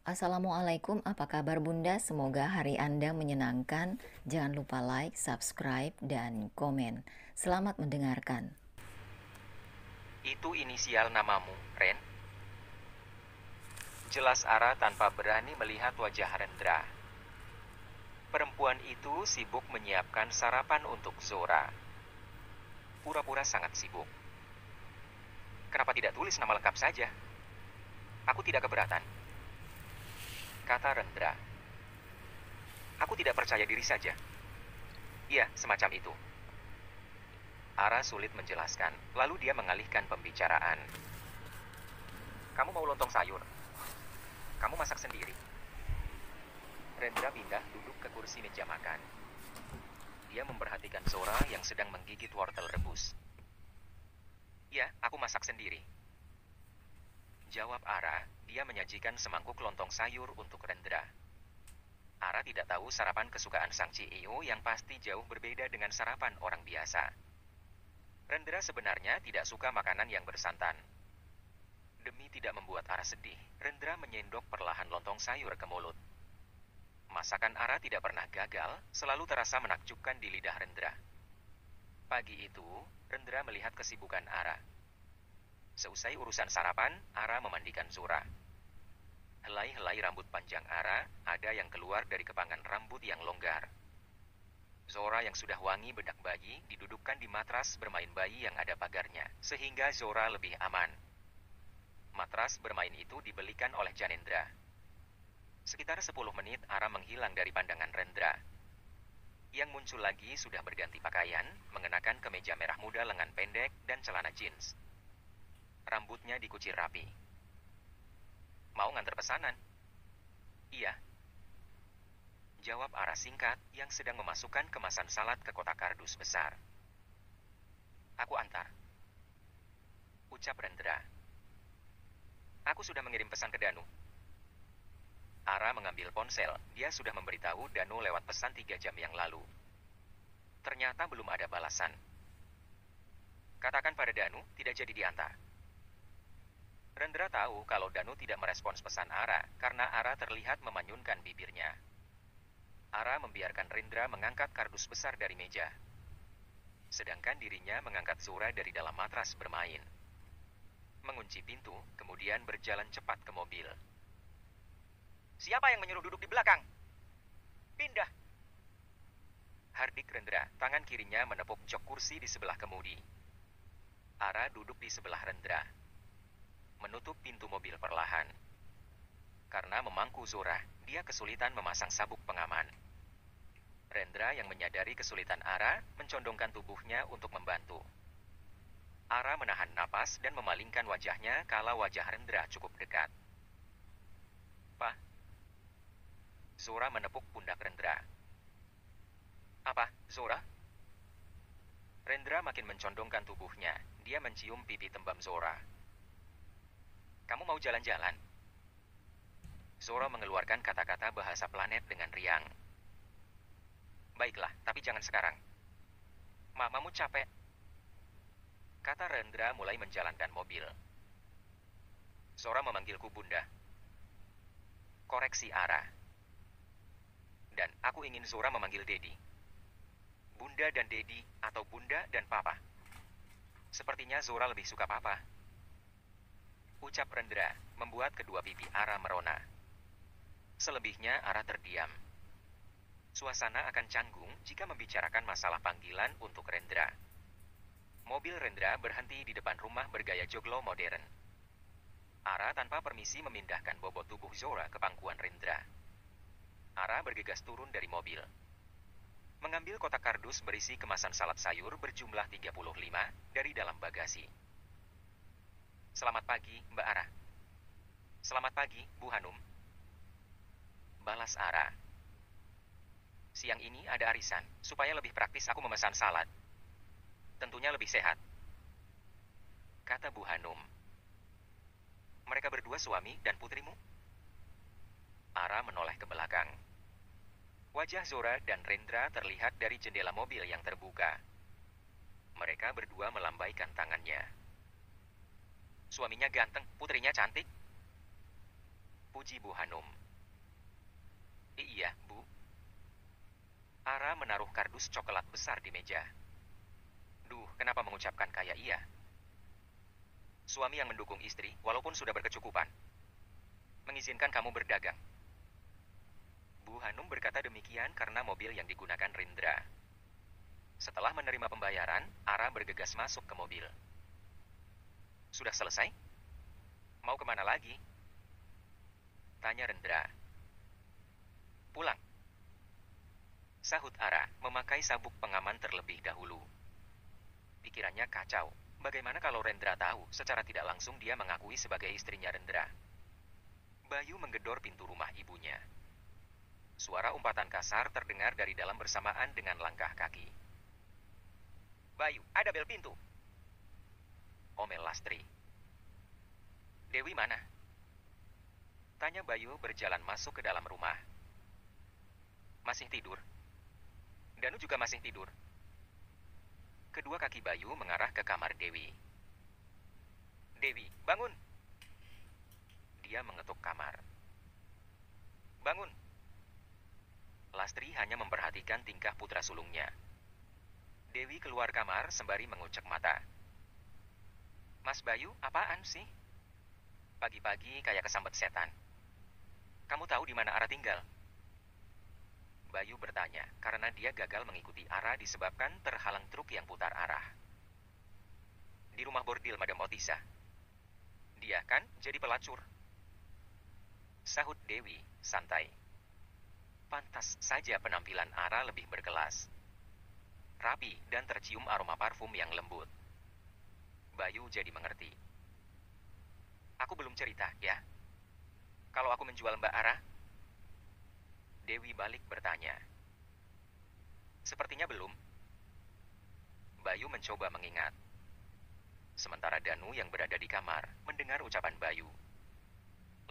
Assalamualaikum, apa kabar Bunda? Semoga hari Anda menyenangkan. Jangan lupa like, subscribe, dan komen. Selamat mendengarkan. Itu inisial namamu, Ren? Jelas Ara tanpa berani melihat wajah Rendra. Perempuan itu sibuk menyiapkan sarapan untuk Zora. Pura-pura sangat sibuk. Kenapa tidak tulis nama lengkap saja? Aku tidak keberatan, kata Rendra. Aku tidak percaya diri saja. Iya, semacam itu. Ara sulit menjelaskan, lalu dia mengalihkan pembicaraan. Kamu mau lontong sayur? Kamu masak sendiri? Rendra pindah duduk ke kursi meja makan. Dia memperhatikan Zora yang sedang menggigit wortel rebus. Ya, aku masak sendiri, jawab Ara. Dia menyajikan semangkuk lontong sayur untuk Rendra. Ara tidak tahu sarapan kesukaan sang CEO yang pasti jauh berbeda dengan sarapan orang biasa. Rendra sebenarnya tidak suka makanan yang bersantan. Demi tidak membuat Ara sedih, Rendra menyendok perlahan lontong sayur ke mulut. Masakan Ara tidak pernah gagal, selalu terasa menakjubkan di lidah Rendra. Pagi itu, Rendra melihat kesibukan Ara. Seusai urusan sarapan, Ara memandikan Zora. Helai-helai rambut panjang Ara, ada yang keluar dari kepangan rambut yang longgar. Zora yang sudah wangi bedak bayi, didudukkan di matras bermain bayi yang ada pagarnya, sehingga Zora lebih aman. Matras bermain itu dibelikan oleh Janendra. Sekitar 10 menit Ara menghilang dari pandangan Rendra. Yang muncul lagi sudah berganti pakaian, mengenakan kemeja merah muda lengan pendek dan celana jeans. Rambutnya dikucir rapi. Mau nganter pesanan? Iya, jawab Ara singkat yang sedang memasukkan kemasan salad ke kotak kardus besar. Aku antar, ucap Rendra. Aku sudah mengirim pesan ke Danu. Ara mengambil ponsel. Dia sudah memberitahu Danu lewat pesan 3 jam yang lalu. Ternyata belum ada balasan. Katakan pada Danu tidak jadi diantar. Rendra tahu kalau Danu tidak merespons pesan Ara karena Ara terlihat memanyunkan bibirnya. Ara membiarkan Rendra mengangkat kardus besar dari meja. Sedangkan dirinya mengangkat Zora dari dalam matras bermain. Mengunci pintu, kemudian berjalan cepat ke mobil. Siapa yang menyuruh duduk di belakang? Pindah! Hardik Rendra, tangan kirinya menepuk jok kursi di sebelah kemudi. Ara duduk di sebelah Rendra. Menutup pintu mobil perlahan. Karena memangku Zora, dia kesulitan memasang sabuk pengaman. Rendra yang menyadari kesulitan Ara, mencondongkan tubuhnya untuk membantu. Ara menahan napas dan memalingkan wajahnya kala wajah Rendra cukup dekat. Pak? Zora menepuk pundak Rendra. Apa, Zora? Rendra makin mencondongkan tubuhnya. Dia mencium pipi tembam Zora. Kamu mau jalan-jalan? Zora mengeluarkan kata-kata bahasa planet dengan riang. Baiklah, tapi jangan sekarang. Mamamu capek, kata Rendra mulai menjalankan mobil. Zora memanggilku Bunda. Koreksi Ara. Dan aku ingin Zora memanggil Dedi. Bunda dan Dedi atau Bunda dan Papa. Sepertinya Zora lebih suka Papa, ucap Rendra, membuat kedua pipi Ara merona. Selebihnya Ara terdiam. Suasana akan canggung jika membicarakan masalah panggilan untuk Rendra. Mobil Rendra berhenti di depan rumah bergaya joglo modern. Ara tanpa permisi memindahkan bobot tubuh Zora ke pangkuan Rendra. Ara bergegas turun dari mobil. Mengambil kotak kardus berisi kemasan salad sayur berjumlah 35 dari dalam bagasi. Selamat pagi, Mbak Ara. Selamat pagi, Bu Hanum. Balas Ara. Siang ini ada arisan, supaya lebih praktis aku memesan salad. Tentunya lebih sehat, kata Bu Hanum. Mereka berdua suami dan putrimu? Ara menoleh ke belakang. Wajah Zora dan Rendra terlihat dari jendela mobil yang terbuka. Mereka berdua melambaikan tangannya. Suaminya ganteng, putrinya cantik. puji Bu Hanum. Iya, Bu. Ara menaruh kardus coklat besar di meja. Duh, kenapa mengucapkan kayak iya? Suami yang mendukung istri, walaupun sudah berkecukupan. Mengizinkan kamu berdagang. Bu Hanum berkata demikian karena mobil yang digunakan Rindra. Setelah menerima pembayaran, Ara bergegas masuk ke mobil. Sudah selesai? Mau kemana lagi? Tanya Rendra. Pulang. Sahut Ara, memakai sabuk pengaman terlebih dahulu. Pikirannya kacau. Bagaimana kalau Rendra tahu, secara tidak langsung dia mengakui sebagai istrinya Rendra. Bayu menggedor pintu rumah ibunya. Suara umpatan kasar terdengar dari dalam bersamaan dengan langkah kaki. Bayu, ada bel pintu. Omel Lastri. Dewi mana? Tanya Bayu berjalan masuk ke dalam rumah. Masih tidur. Danu juga masih tidur. Kedua kaki Bayu mengarah ke kamar Dewi. Dewi, bangun! Dia mengetuk kamar. Bangun! Lastri hanya memperhatikan tingkah putra sulungnya. Dewi keluar kamar sembari mengucek mata. Mas Bayu, apaan sih? Pagi-pagi kayak kesambet setan. Kamu tahu di mana Ara tinggal? Bayu bertanya, karena dia gagal mengikuti Ara disebabkan terhalang truk yang putar arah. Di rumah bordil Madam Otisa. Dia kan jadi pelacur. Sahut Dewi, santai. Pantas saja penampilan Ara lebih berkelas. Rapi dan tercium aroma parfum yang lembut. Bayu jadi mengerti. Aku belum cerita, ya. Kalau aku menjual Mbak Ara? Dewi balik bertanya. Sepertinya belum. Bayu mencoba mengingat. Sementara Danu yang berada di kamar mendengar ucapan Bayu.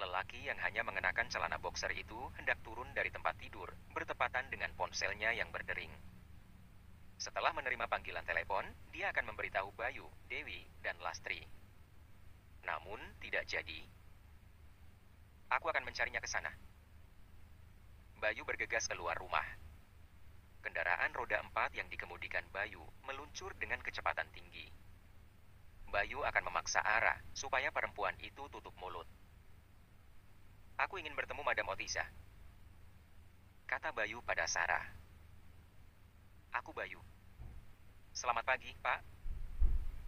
Lelaki yang hanya mengenakan celana boxer itu hendak turun dari tempat tidur, bertepatan dengan ponselnya yang berdering. Setelah menerima panggilan telepon, dia akan memberitahu Bayu, Dewi, dan Lastri. Namun, tidak jadi. Aku akan mencarinya ke sana. Bayu bergegas keluar rumah. Kendaraan roda 4 yang dikemudikan Bayu meluncur dengan kecepatan tinggi. Bayu akan memaksa Ara supaya perempuan itu tutup mulut. Aku ingin bertemu Madam Otisa, kata Bayu pada Sarah. Aku Bayu. Selamat pagi, Pak.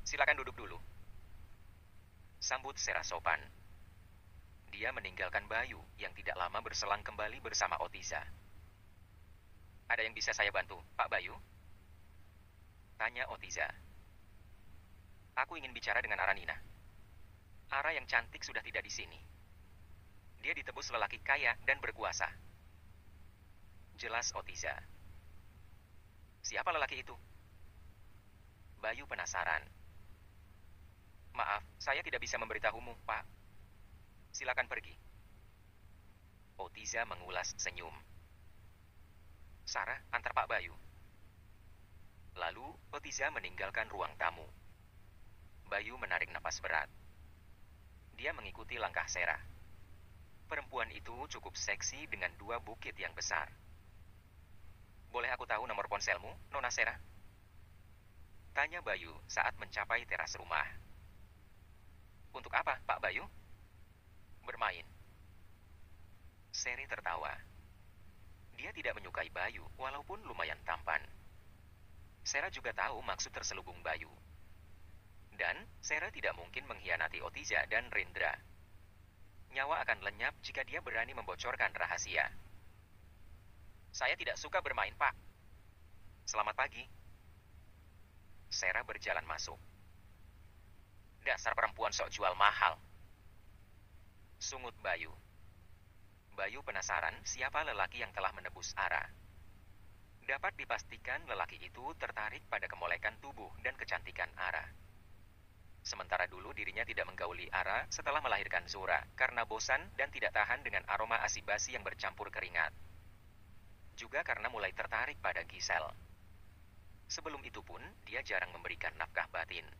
Silakan duduk dulu. Sambut Sarah sopan. Dia meninggalkan Bayu yang tidak lama berselang kembali bersama Otisa. Ada yang bisa saya bantu, Pak Bayu? Tanya Otisa. Aku ingin bicara dengan Aranina. Ara yang cantik sudah tidak di sini. Dia ditebus lelaki kaya dan berkuasa. Jelas Otisa. Siapa lelaki itu? Bayu penasaran. Maaf, saya tidak bisa memberitahumu, Pak. Silakan pergi. Otiza mengulas senyum. Sarah, antar Pak Bayu. Lalu, Otiza meninggalkan ruang tamu. Bayu menarik napas berat. Dia mengikuti langkah Sarah. Perempuan itu cukup seksi dengan 2 bukit yang besar. Boleh aku tahu nomor ponselmu, Nona Sarah? Tanya Bayu saat mencapai teras rumah. Untuk apa, Pak Bayu? Bermain. Seri tertawa. Dia tidak menyukai Bayu, walaupun lumayan tampan. Sarah juga tahu maksud terselubung Bayu. Dan Sarah tidak mungkin mengkhianati Otiza dan Rendra. Nyawa akan lenyap jika dia berani membocorkan rahasia. Saya tidak suka bermain, Pak. Selamat pagi. Sarah berjalan masuk. Dasar perempuan sok jual mahal. Sungut Bayu. Bayu penasaran siapa lelaki yang telah menebus Ara. Dapat dipastikan lelaki itu tertarik pada kemolekan tubuh dan kecantikan Ara. Sementara dulu dirinya tidak menggauli Ara setelah melahirkan Zora karena bosan dan tidak tahan dengan aroma asi-basi yang bercampur keringat. Juga karena mulai tertarik pada Gisel. Sebelum itu pun dia jarang memberikan nafkah batin.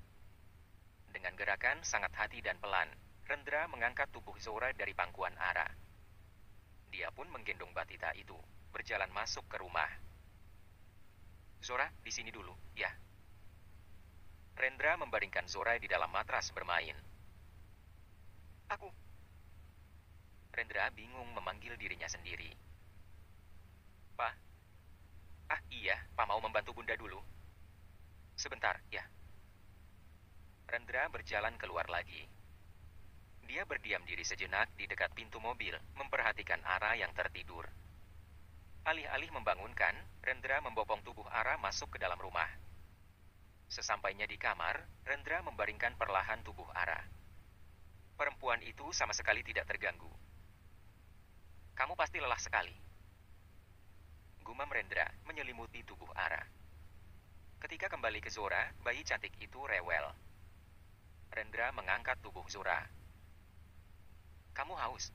Dengan gerakan sangat hati dan pelan, Rendra mengangkat tubuh Zora dari pangkuan Ara. Dia pun menggendong batita itu, berjalan masuk ke rumah. Zora, di sini dulu, ya. Rendra membaringkan Zora di dalam matras bermain. Aku. Rendra bingung memanggil dirinya sendiri. Pa. Ah iya, Pa mau membantu Bunda dulu. Sebentar, ya. Rendra berjalan keluar lagi. Dia berdiam diri sejenak di dekat pintu mobil, memperhatikan Ara yang tertidur. Alih-alih membangunkan, Rendra membopong tubuh Ara masuk ke dalam rumah. Sesampainya di kamar, Rendra membaringkan perlahan tubuh Ara. Perempuan itu sama sekali tidak terganggu. Kamu pasti lelah sekali. Gumam Rendra menyelimuti tubuh Ara. Ketika kembali ke Zora, bayi cantik itu rewel. Rendra mengangkat tubuh Zora. Kamu haus?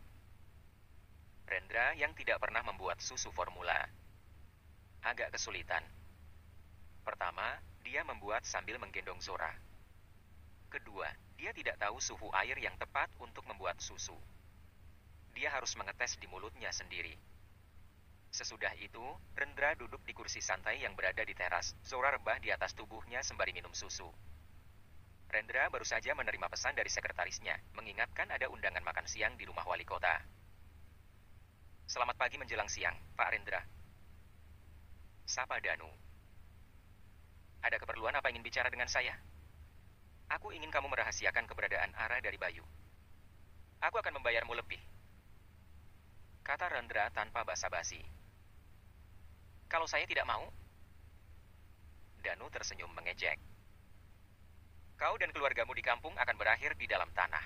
Rendra yang tidak pernah membuat susu formula. Agak kesulitan. Pertama, dia membuat sambil menggendong Zora. Kedua, dia tidak tahu suhu air yang tepat untuk membuat susu. Dia harus mengetes di mulutnya sendiri. Sesudah itu, Rendra duduk di kursi santai yang berada di teras. Zora rebah di atas tubuhnya sembari minum susu. Rendra baru saja menerima pesan dari sekretarisnya, mengingatkan ada undangan makan siang di rumah wali kota. Selamat pagi menjelang siang, Pak Rendra. Sapa Danu. Ada keperluan apa ingin bicara dengan saya? Aku ingin kamu merahasiakan keberadaan Ara dari Bayu. Aku akan membayarmu lebih. Kata Rendra tanpa basa-basi. Kalau saya tidak mau? Danu tersenyum mengejek. Kau dan keluargamu di kampung akan berakhir di dalam tanah.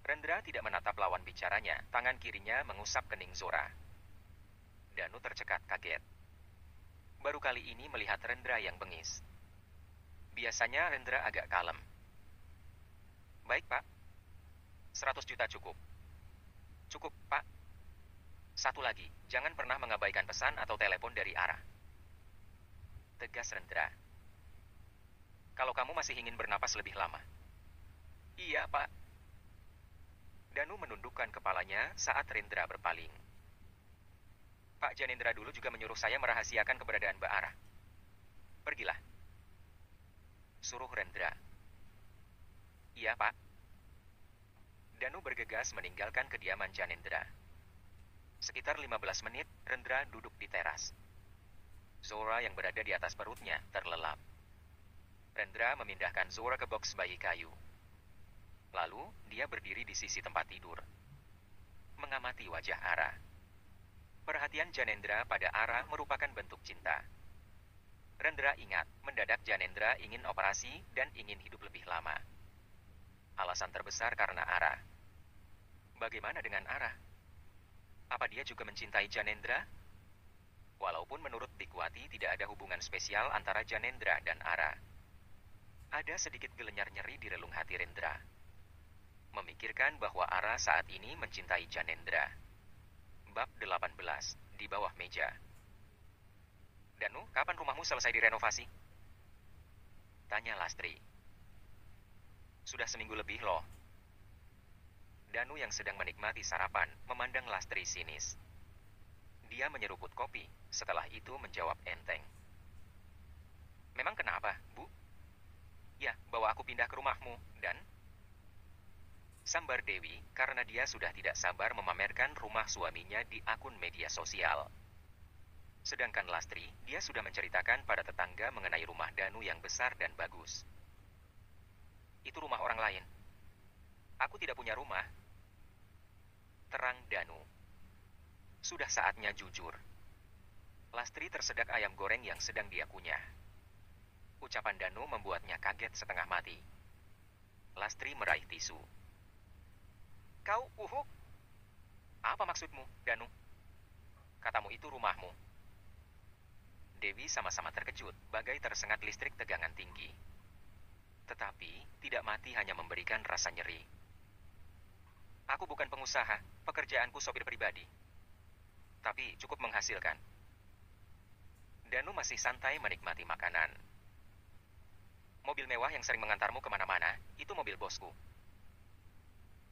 Rendra tidak menatap lawan bicaranya, tangan kirinya mengusap kening Zora. Danu tercekat kaget. Baru kali ini melihat Rendra yang bengis. Biasanya Rendra agak kalem. Baik, Pak. 100 juta cukup. Cukup, Pak. Satu lagi, jangan pernah mengabaikan pesan atau telepon dari Ara. Tegas Rendra. Kalau kamu masih ingin bernapas lebih lama. Iya, Pak. Danu menundukkan kepalanya saat Rendra berpaling. Pak Janendra dulu juga menyuruh saya merahasiakan keberadaan Mbak Ara. Pergilah. Suruh Rendra. Iya, Pak. Danu bergegas meninggalkan kediaman Janendra. Sekitar 15 menit, Rendra duduk di teras. Zora yang berada di atas perutnya terlelap. Rendra memindahkan Zora ke boks bayi kayu. Lalu, dia berdiri di sisi tempat tidur. Mengamati wajah Ara. Perhatian Janendra pada Ara merupakan bentuk cinta. Rendra ingat, mendadak Janendra ingin operasi dan ingin hidup lebih lama. Alasan terbesar karena Ara. Bagaimana dengan Ara? Apa dia juga mencintai Janendra? Walaupun menurut Dikwati tidak ada hubungan spesial antara Janendra dan Ara. Ada sedikit gelenyar nyeri di relung hati Rendra. Memikirkan bahwa Ara saat ini mencintai Janendra. Bab 18, di bawah meja. Danu, kapan rumahmu selesai direnovasi? Tanya Lastri. Sudah seminggu lebih loh. Danu yang sedang menikmati sarapan, memandang Lastri sinis. Dia menyeruput kopi, setelah itu menjawab enteng. Memang kenapa, Bu? Ya, bawa aku pindah ke rumahmu, dan... Sambar Dewi, karena dia sudah tidak sabar memamerkan rumah suaminya di akun media sosial. Sedangkan Lastri, dia sudah menceritakan pada tetangga mengenai rumah Danu yang besar dan bagus. Itu rumah orang lain. Aku tidak punya rumah. Terang Danu. Sudah saatnya jujur. Lastri tersedak ayam goreng yang sedang dia kunyah. Ucapan Danu membuatnya kaget setengah mati. Lastri meraih tisu. Kau uhuk? Apa maksudmu, Danu? Katamu itu rumahmu. Dewi sama-sama terkejut, bagai tersengat listrik tegangan tinggi. Tetapi, tidak mati hanya memberikan rasa nyeri. Aku bukan pengusaha, pekerjaanku sopir pribadi. Tapi cukup menghasilkan. Danu masih santai menikmati makanan. Mobil mewah yang sering mengantarmu kemana-mana, itu mobil bosku.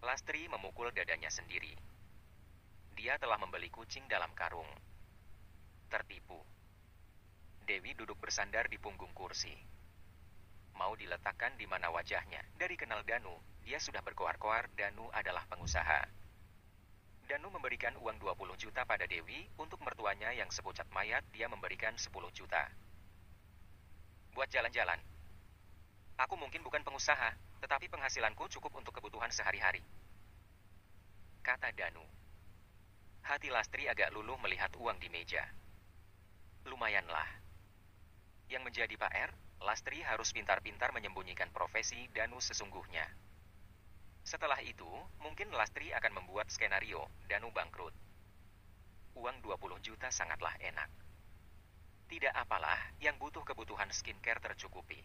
Lastri memukul dadanya sendiri. Dia telah membeli kucing dalam karung. Tertipu. Dewi duduk bersandar di punggung kursi. Mau diletakkan di mana wajahnya. Dari kenal Danu, dia sudah berkoar-koar Danu adalah pengusaha. Danu memberikan uang 20 juta pada Dewi, untuk mertuanya yang sepucat mayat dia memberikan 10 juta. Buat jalan-jalan. Aku mungkin bukan pengusaha, tetapi penghasilanku cukup untuk kebutuhan sehari-hari, kata Danu. Hati Lastri agak luluh melihat uang di meja. Lumayanlah. Yang menjadi PR, Lastri harus pintar-pintar menyembunyikan profesi Danu sesungguhnya. Setelah itu, mungkin Lastri akan membuat skenario Danu bangkrut. Uang 20 juta sangatlah enak. Tidak apalah, yang butuh kebutuhan skincare tercukupi.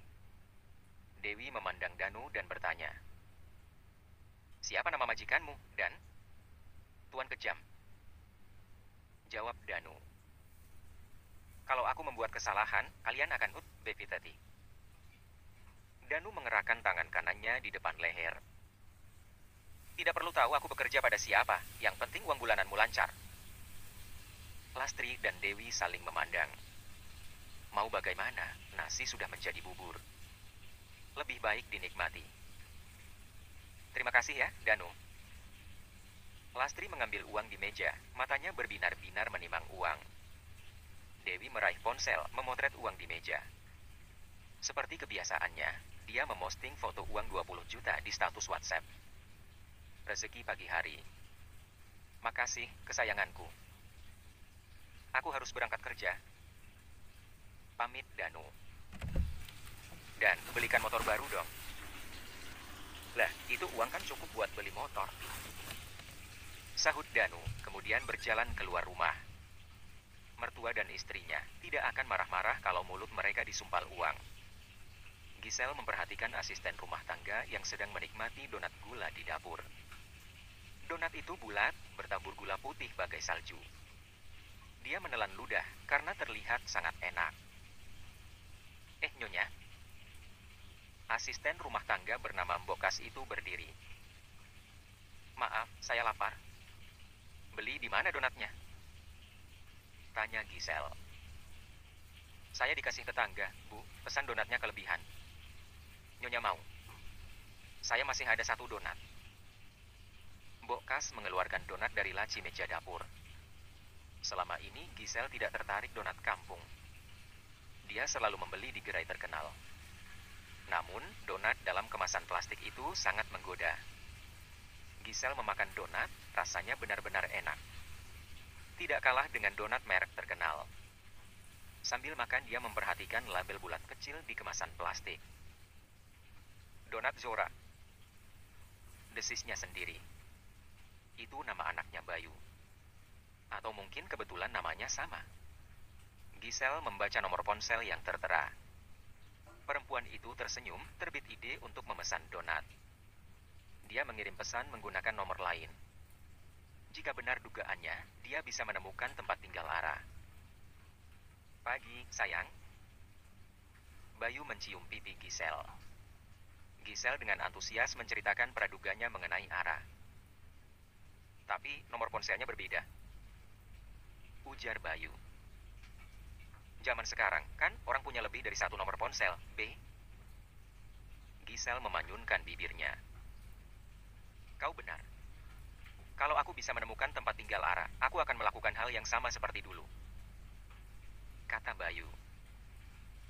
Dewi memandang Danu dan bertanya, "Siapa nama majikanmu, Dan?" "Tuan Kejam," jawab Danu. "Kalau aku membuat kesalahan, kalian akan bevitati." Danu mengerahkan tangan kanannya di depan leher. "Tidak perlu tahu aku bekerja pada siapa, yang penting uang bulananmu lancar." Lastri dan Dewi saling memandang. Mau bagaimana, nasi sudah menjadi bubur. Lebih baik dinikmati. "Terima kasih ya, Danu." Lastri mengambil uang di meja, matanya berbinar-binar menimang uang. Dewi meraih ponsel, memotret uang di meja. Seperti kebiasaannya, dia memosting foto uang 20 juta di status WhatsApp. Rezeki pagi hari. "Makasih, kesayanganku. Aku harus berangkat kerja." Pamit Danu. "Dan belikan motor baru dong." "Lah, itu uang kan cukup buat beli motor," sahut Danu, kemudian berjalan keluar rumah. Mertua dan istrinya tidak akan marah-marah kalau mulut mereka disumpal uang. Giselle memperhatikan asisten rumah tangga yang sedang menikmati donat gula di dapur. Donat itu bulat, bertabur gula putih bagai salju. Dia menelan ludah karena terlihat sangat enak. Nyonya." Asisten rumah tangga bernama Mbokas itu berdiri. "Maaf, saya lapar." "Beli di mana donatnya?" tanya Giselle. "Saya dikasih tetangga, Bu, pesan donatnya kelebihan." "Nyonya mau?" "Saya masih ada 1 donat." Mbokas mengeluarkan donat dari laci meja dapur. Selama ini Giselle tidak tertarik donat kampung. Dia selalu membeli di gerai terkenal. Namun, donat dalam kemasan plastik itu sangat menggoda. Giselle memakan donat, rasanya benar-benar enak. Tidak kalah dengan donat merek terkenal. Sambil makan dia memperhatikan label bulat kecil di kemasan plastik. "Donat Zora," desisnya sendiri. Itu nama anaknya Bayu. Atau mungkin kebetulan namanya sama. Giselle membaca nomor ponsel yang tertera. Perempuan itu tersenyum, terbit ide untuk memesan donat. Dia mengirim pesan menggunakan nomor lain. Jika benar dugaannya, dia bisa menemukan tempat tinggal Ara. "Pagi, sayang." Bayu mencium pipi Giselle. Giselle dengan antusias menceritakan praduganya mengenai Ara. "Tapi nomor ponselnya berbeda," ujar Bayu. "Zaman sekarang, kan orang punya lebih dari 1 nomor ponsel, B?" Giselle memanyunkan bibirnya. "Kau benar. Kalau aku bisa menemukan tempat tinggal Ara, aku akan melakukan hal yang sama seperti dulu," kata Bayu.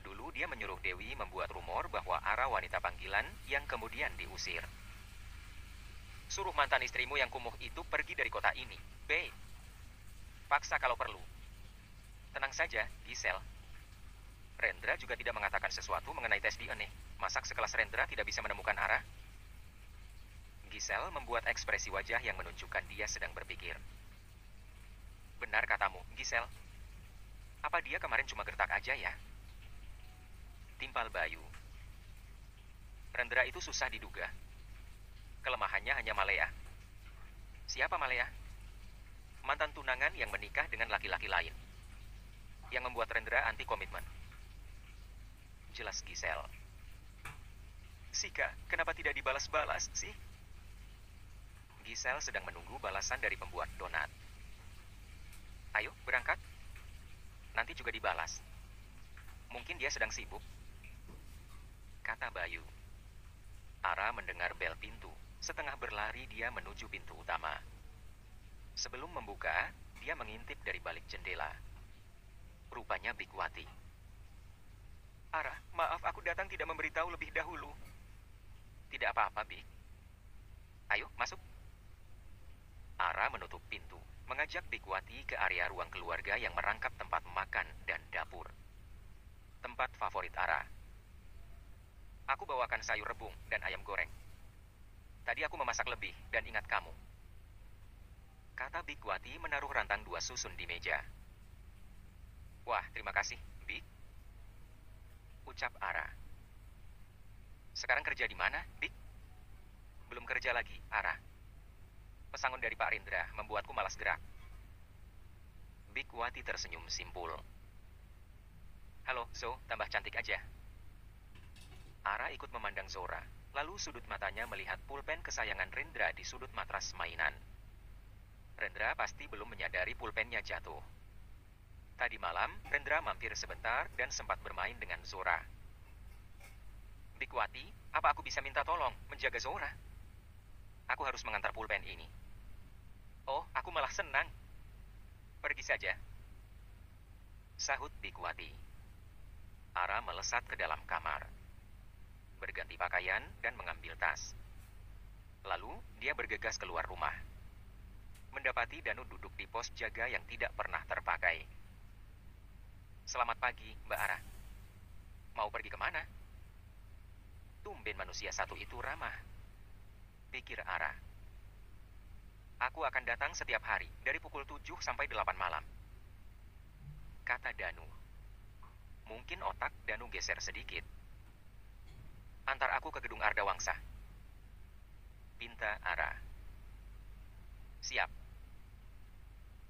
Dulu dia menyuruh Dewi membuat rumor bahwa Ara wanita panggilan yang kemudian diusir. "Suruh mantan istrimu yang kumuh itu pergi dari kota ini, B. Paksa kalau perlu." "Tenang saja, Giselle. Rendra juga tidak mengatakan sesuatu mengenai tes DNA. Masak sekelas Rendra tidak bisa menemukan Ara?" Giselle membuat ekspresi wajah yang menunjukkan dia sedang berpikir. "Benar katamu, Giselle. Apa dia kemarin cuma gertak aja ya?" Timpal Bayu. "Rendra itu susah diduga. Kelemahannya hanya Malea." "Siapa Malea?" "Mantan tunangan yang menikah dengan laki-laki lain. Yang membuat Rendra anti komitmen," jelas Giselle. "Sika, kenapa tidak dibalas-balas sih?" Giselle sedang menunggu balasan dari pembuat donat. Ayo, berangkat. Nanti juga dibalas. Mungkin dia sedang sibuk, kata Bayu. Ara mendengar bel pintu. Setengah berlari dia menuju pintu utama. Sebelum membuka, dia mengintip dari balik jendela. Rupanya Bikwati. Ara, maaf aku datang tidak memberitahu lebih dahulu. Tidak apa-apa, Bik. Ayo, masuk. Ara menutup pintu, mengajak Bikwati ke area ruang keluarga yang merangkap tempat makan dan dapur. Tempat favorit Ara. Aku bawakan sayur rebung dan ayam goreng. Tadi aku memasak lebih dan ingat kamu, kata Bikwati menaruh rantang 2 susun di meja. Wah, terima kasih, Bik, ucap Ara. Sekarang kerja di mana, Bik? Belum kerja lagi, Ara. Pesangon dari Pak Rindra membuatku malas gerak. Bikwati tersenyum simpul. Halo, Zo, tambah cantik aja. Ara ikut memandang Zora, lalu sudut matanya melihat pulpen kesayangan Rendra di sudut matras mainan. Rendra pasti belum menyadari pulpennya jatuh. Tadi malam, Rendra mampir sebentar dan sempat bermain dengan Zora. Bikwati, apa aku bisa minta tolong menjaga Zora? Aku harus mengantar pulpen ini. Oh, aku malah senang. Pergi saja, sahut Bikwati. Ara melesat ke dalam kamar, berganti pakaian dan mengambil tas. Lalu, dia bergegas keluar rumah. Mendapati Danu duduk di pos jaga yang tidak pernah terpakai. Selamat pagi, Mbak Ara. Mau pergi kemana? Tumben manusia satu itu ramah, pikir Ara. Aku akan datang setiap hari, dari pukul 7 sampai 8 malam, kata Danu. Mungkin otak Danu geser sedikit. Antar aku ke gedung Ardawangsa, pinta Ara. Siap.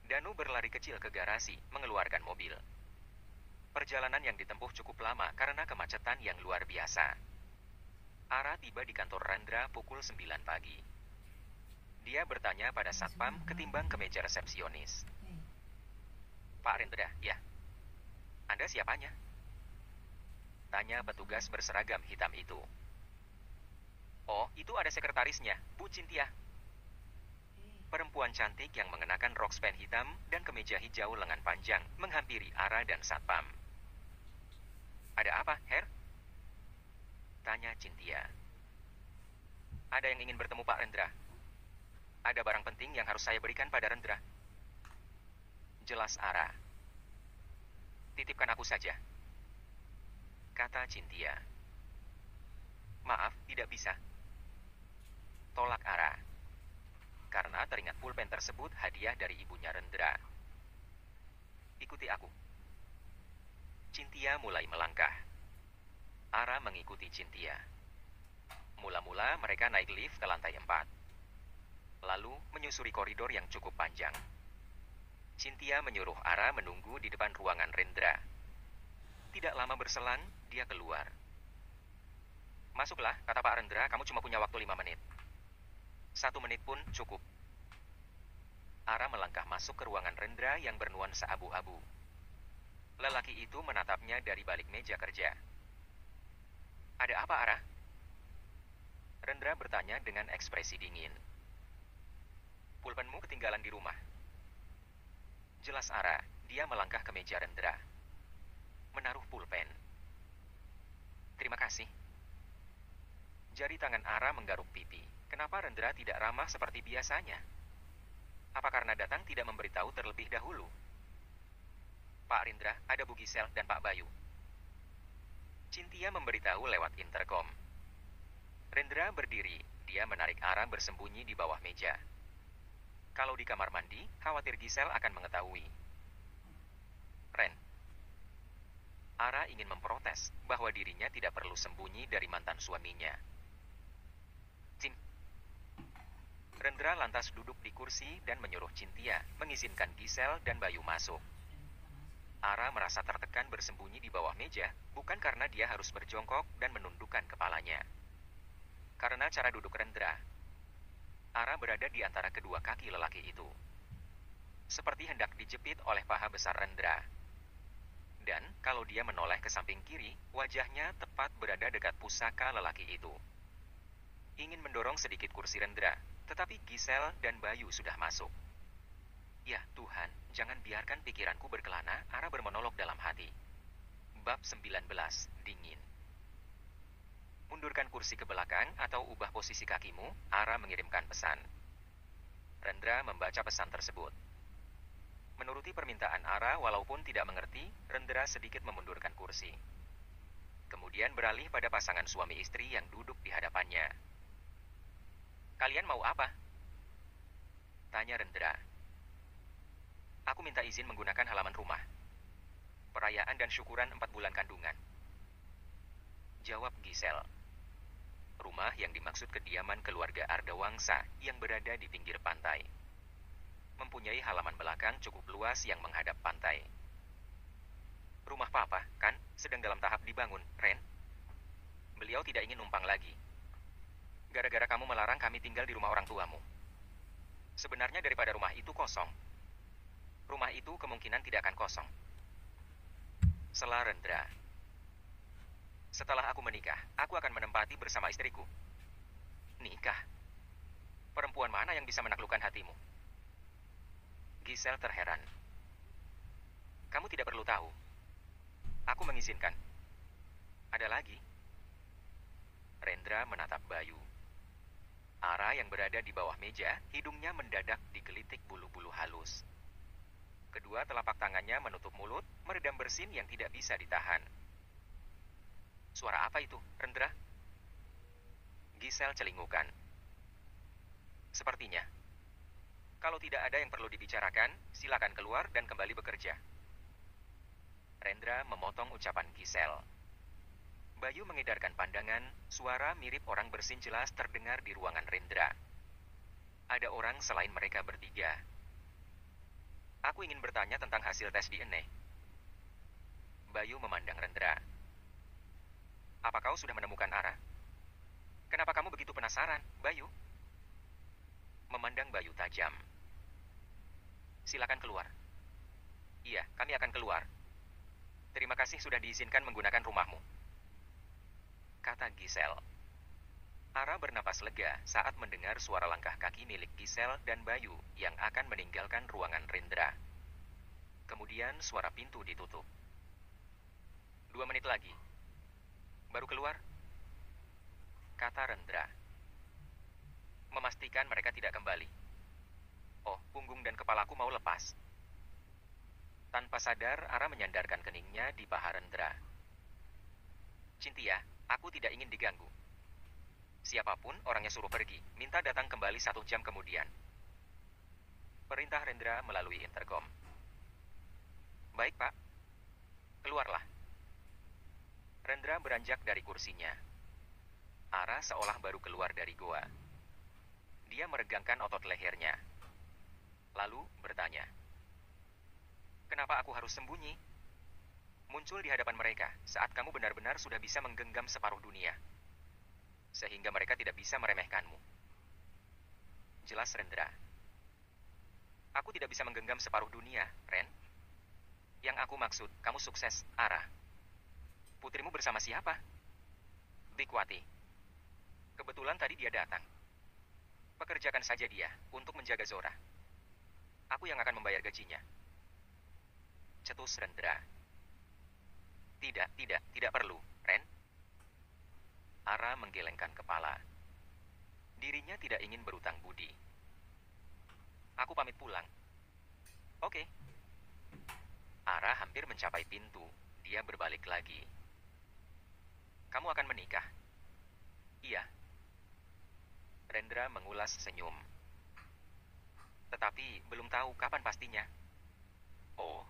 Danu berlari kecil ke garasi, mengeluarkan mobil. Perjalanan yang ditempuh cukup lama karena kemacetan yang luar biasa. Ara tiba di kantor Rendra pukul 9 pagi. Dia bertanya pada satpam ketimbang ke meja resepsionis. Pak Rendra, ya. Anda siapanya? Tanya petugas berseragam hitam itu. Oh, itu ada sekretarisnya, Bu Cynthia. Perempuan cantik yang mengenakan rok span hitam dan kemeja hijau lengan panjang menghampiri Ara dan satpam. Ada apa, Her? Tanya Cynthia. Ada yang ingin bertemu Pak Rendra. Ada barang penting yang harus saya berikan pada Rendra. Jelas Ara. Titipkan aku saja, kata Cynthia. Maaf, tidak bisa, tolak Ara. Karena teringat pulpen tersebut hadiah dari ibunya Rendra. Ikuti aku. Cynthia mulai melangkah. Ara mengikuti Cynthia. Mula-mula mereka naik lift ke lantai 4. Lalu menyusuri koridor yang cukup panjang. Cynthia menyuruh Ara menunggu di depan ruangan Rendra. Tidak lama berselang, dia keluar. Masuklah, kata Pak Rendra, kamu cuma punya waktu 5 menit. 1 menit pun cukup. Ara melangkah masuk ke ruangan Rendra yang bernuansa abu-abu. Lelaki itu menatapnya dari balik meja kerja. Ada apa, Ara? Rendra bertanya dengan ekspresi dingin. Pulpenmu ketinggalan di rumah. Jelas Ara, dia melangkah ke meja Rendra. Menaruh pulpen. Terima kasih. Jari tangan Ara menggaruk pipi. Kenapa Rendra tidak ramah seperti biasanya? Apa karena datang tidak memberitahu terlebih dahulu? Pak Rindra, ada Bu Gisel dan Pak Bayu. Cynthia memberitahu lewat intercom. Rendra berdiri, dia menarik Ara bersembunyi di bawah meja. Kalau di kamar mandi, khawatir Gisel akan mengetahui. Ren. Ara ingin memprotes bahwa dirinya tidak perlu sembunyi dari mantan suaminya. Cin. Rendra lantas duduk di kursi dan menyuruh Cynthia mengizinkan Gisel dan Bayu masuk. Ara merasa tertekan bersembunyi di bawah meja, bukan karena dia harus berjongkok dan menundukkan kepalanya. Karena cara duduk Rendra. Ara berada di antara kedua kaki lelaki itu. seperti hendak dijepit oleh paha besar Rendra. Dan kalau dia menoleh ke samping kiri, wajahnya tepat berada dekat pusaka lelaki itu. Ingin mendorong sedikit kursi Rendra, tetapi Giselle dan Bayu sudah masuk. Ya Tuhan, jangan biarkan pikiranku berkelana, Ara bermonolog dalam hati. Bab 19, dingin. Mundurkan kursi ke belakang atau ubah posisi kakimu, Ara mengirimkan pesan. Rendra membaca pesan tersebut. Menuruti permintaan Ara walaupun tidak mengerti, Rendra sedikit memundurkan kursi. Kemudian beralih pada pasangan suami istri yang duduk di hadapannya. Kalian mau apa? Tanya Rendra. Aku minta izin menggunakan halaman rumah. Perayaan dan syukuran 4 bulan kandungan. Jawab Giselle. Rumah yang dimaksud kediaman keluarga Ardawangsa yang berada di pinggir pantai. Mempunyai halaman belakang cukup luas yang menghadap pantai. Rumah papa, kan, sedang dalam tahap dibangun, Ren. Beliau tidak ingin numpang lagi. Gara-gara kamu melarang kami tinggal di rumah orang tuamu. Sebenarnya daripada rumah itu kosong, rumah itu kemungkinan tidak akan kosong. Sela Rendra. Setelah aku menikah, aku akan menempati bersama istriku. Nikah? Perempuan mana yang bisa menaklukkan hatimu? Giselle terheran. Kamu tidak perlu tahu. Aku mengizinkan. Ada lagi? Rendra menatap Bayu. Ara yang berada di bawah meja, hidungnya mendadak digelitik bulu-bulu halus. Kedua telapak tangannya menutup mulut, meredam bersin yang tidak bisa ditahan. Suara apa itu, Rendra? Giselle celingukan. Sepertinya. Kalau tidak ada yang perlu dibicarakan, silakan keluar dan kembali bekerja. Rendra memotong ucapan Giselle. Bayu mengedarkan pandangan, suara mirip orang bersin jelas terdengar di ruangan Rendra. Ada orang selain mereka bertiga. Aku ingin bertanya tentang hasil tes DNA. Bayu memandang Rendra. Apa kau sudah menemukan Ara? Kenapa kamu begitu penasaran, Bayu? Memandang Bayu tajam. Silakan keluar. Iya, kami akan keluar. Terima kasih sudah diizinkan menggunakan rumahmu. Kata Giselle. Ara bernapas lega saat mendengar suara langkah kaki milik Giselle dan Bayu yang akan meninggalkan ruangan Rendra. Kemudian suara pintu ditutup. 2 menit lagi. Baru keluar? Kata Rendra. Memastikan mereka tidak kembali. Oh, punggung dan kepalaku mau lepas. Tanpa sadar, Ara menyandarkan keningnya di paha Rendra. Cynthia, aku tidak ingin diganggu. Siapapun orangnya suruh pergi, minta datang kembali 1 jam kemudian. Perintah Rendra melalui intercom. Baik, Pak. Keluarlah. Rendra beranjak dari kursinya. Ara seolah baru keluar dari goa. Dia meregangkan otot lehernya. Lalu bertanya. Kenapa aku harus sembunyi? Muncul di hadapan mereka saat kamu benar-benar sudah bisa menggenggam separuh dunia. Sehingga mereka tidak bisa meremehkanmu. Jelas, Rendra. Aku tidak bisa menggenggam separuh dunia, Ren. Yang aku maksud, kamu sukses, Ara. Putrimu bersama siapa? Bikwati. Kebetulan tadi dia datang. Pekerjakan saja dia untuk menjaga Zora. Aku yang akan membayar gajinya. Cetus Rendra. Tidak perlu, Ren. Ara menggelengkan kepala. Dirinya tidak ingin berutang budi. Aku pamit pulang. Oke. Ara hampir mencapai pintu. Dia berbalik lagi. Kamu akan menikah? Iya. Rendra mengulas senyum. Tetapi belum tahu kapan pastinya. Oh.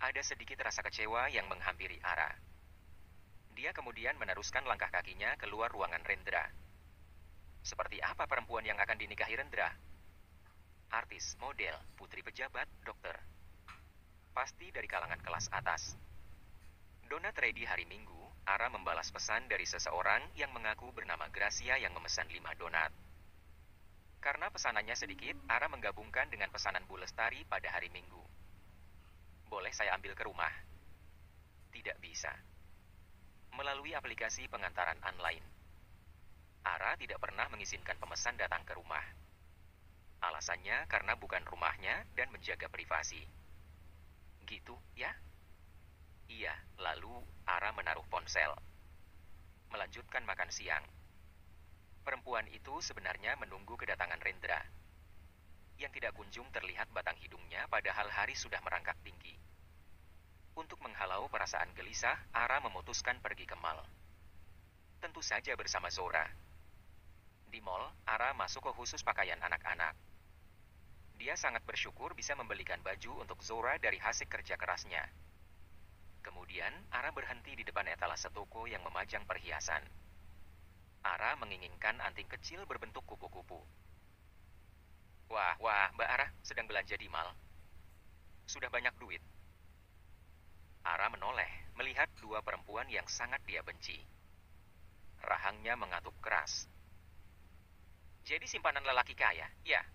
Ada sedikit rasa kecewa yang menghampiri Ara. Dia kemudian meneruskan langkah kakinya keluar ruangan Rendra. Seperti apa perempuan yang akan dinikahi Rendra? Artis, model, putri pejabat, dokter. Pasti dari kalangan kelas atas. Donat ready hari Minggu, Ara membalas pesan dari seseorang yang mengaku bernama Gracia yang memesan 5 donat. Karena pesanannya sedikit, Ara menggabungkan dengan pesanan Bu Lestari pada hari Minggu. Boleh saya ambil ke rumah? Tidak bisa. Melalui aplikasi pengantaran online. Ara tidak pernah mengizinkan pemesan datang ke rumah. Alasannya karena bukan rumahnya dan menjaga privasi. Gitu, ya? Iya, lalu Ara menaruh ponsel. Melanjutkan makan siang. Perempuan itu sebenarnya menunggu kedatangan Rendra. Yang tidak kunjung terlihat batang hidungnya padahal hari sudah merangkak tinggi. Untuk menghalau perasaan gelisah, Ara memutuskan pergi ke mall. Tentu saja bersama Zora. Di mall, Ara masuk ke khusus pakaian anak-anak. Dia sangat bersyukur bisa membelikan baju untuk Zora dari hasil kerja kerasnya. Kemudian, Ara berhenti di depan etalase toko yang memajang perhiasan. Ara menginginkan anting kecil berbentuk kupu-kupu. Wah, Mbak Ara sedang belanja di mall. Sudah banyak duit. Ara menoleh, melihat dua perempuan yang sangat dia benci. Rahangnya mengatup keras. Jadi simpanan lelaki kaya, ya?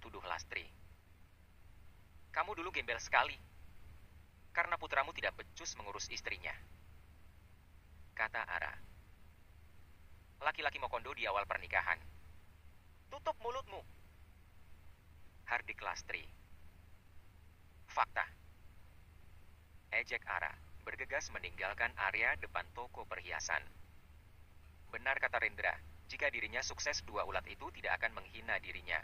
Tuduh Lastri. Kamu dulu gembel sekali. Karena putramu tidak becus mengurus istrinya. Kata Ara. Laki-laki mau kondo di awal pernikahan. Tutup mulutmu. Hardik Lastri. Fakta. Ejek Ara, bergegas meninggalkan area depan toko perhiasan. Benar kata Rendra, jika dirinya sukses dua ulat itu tidak akan menghina dirinya.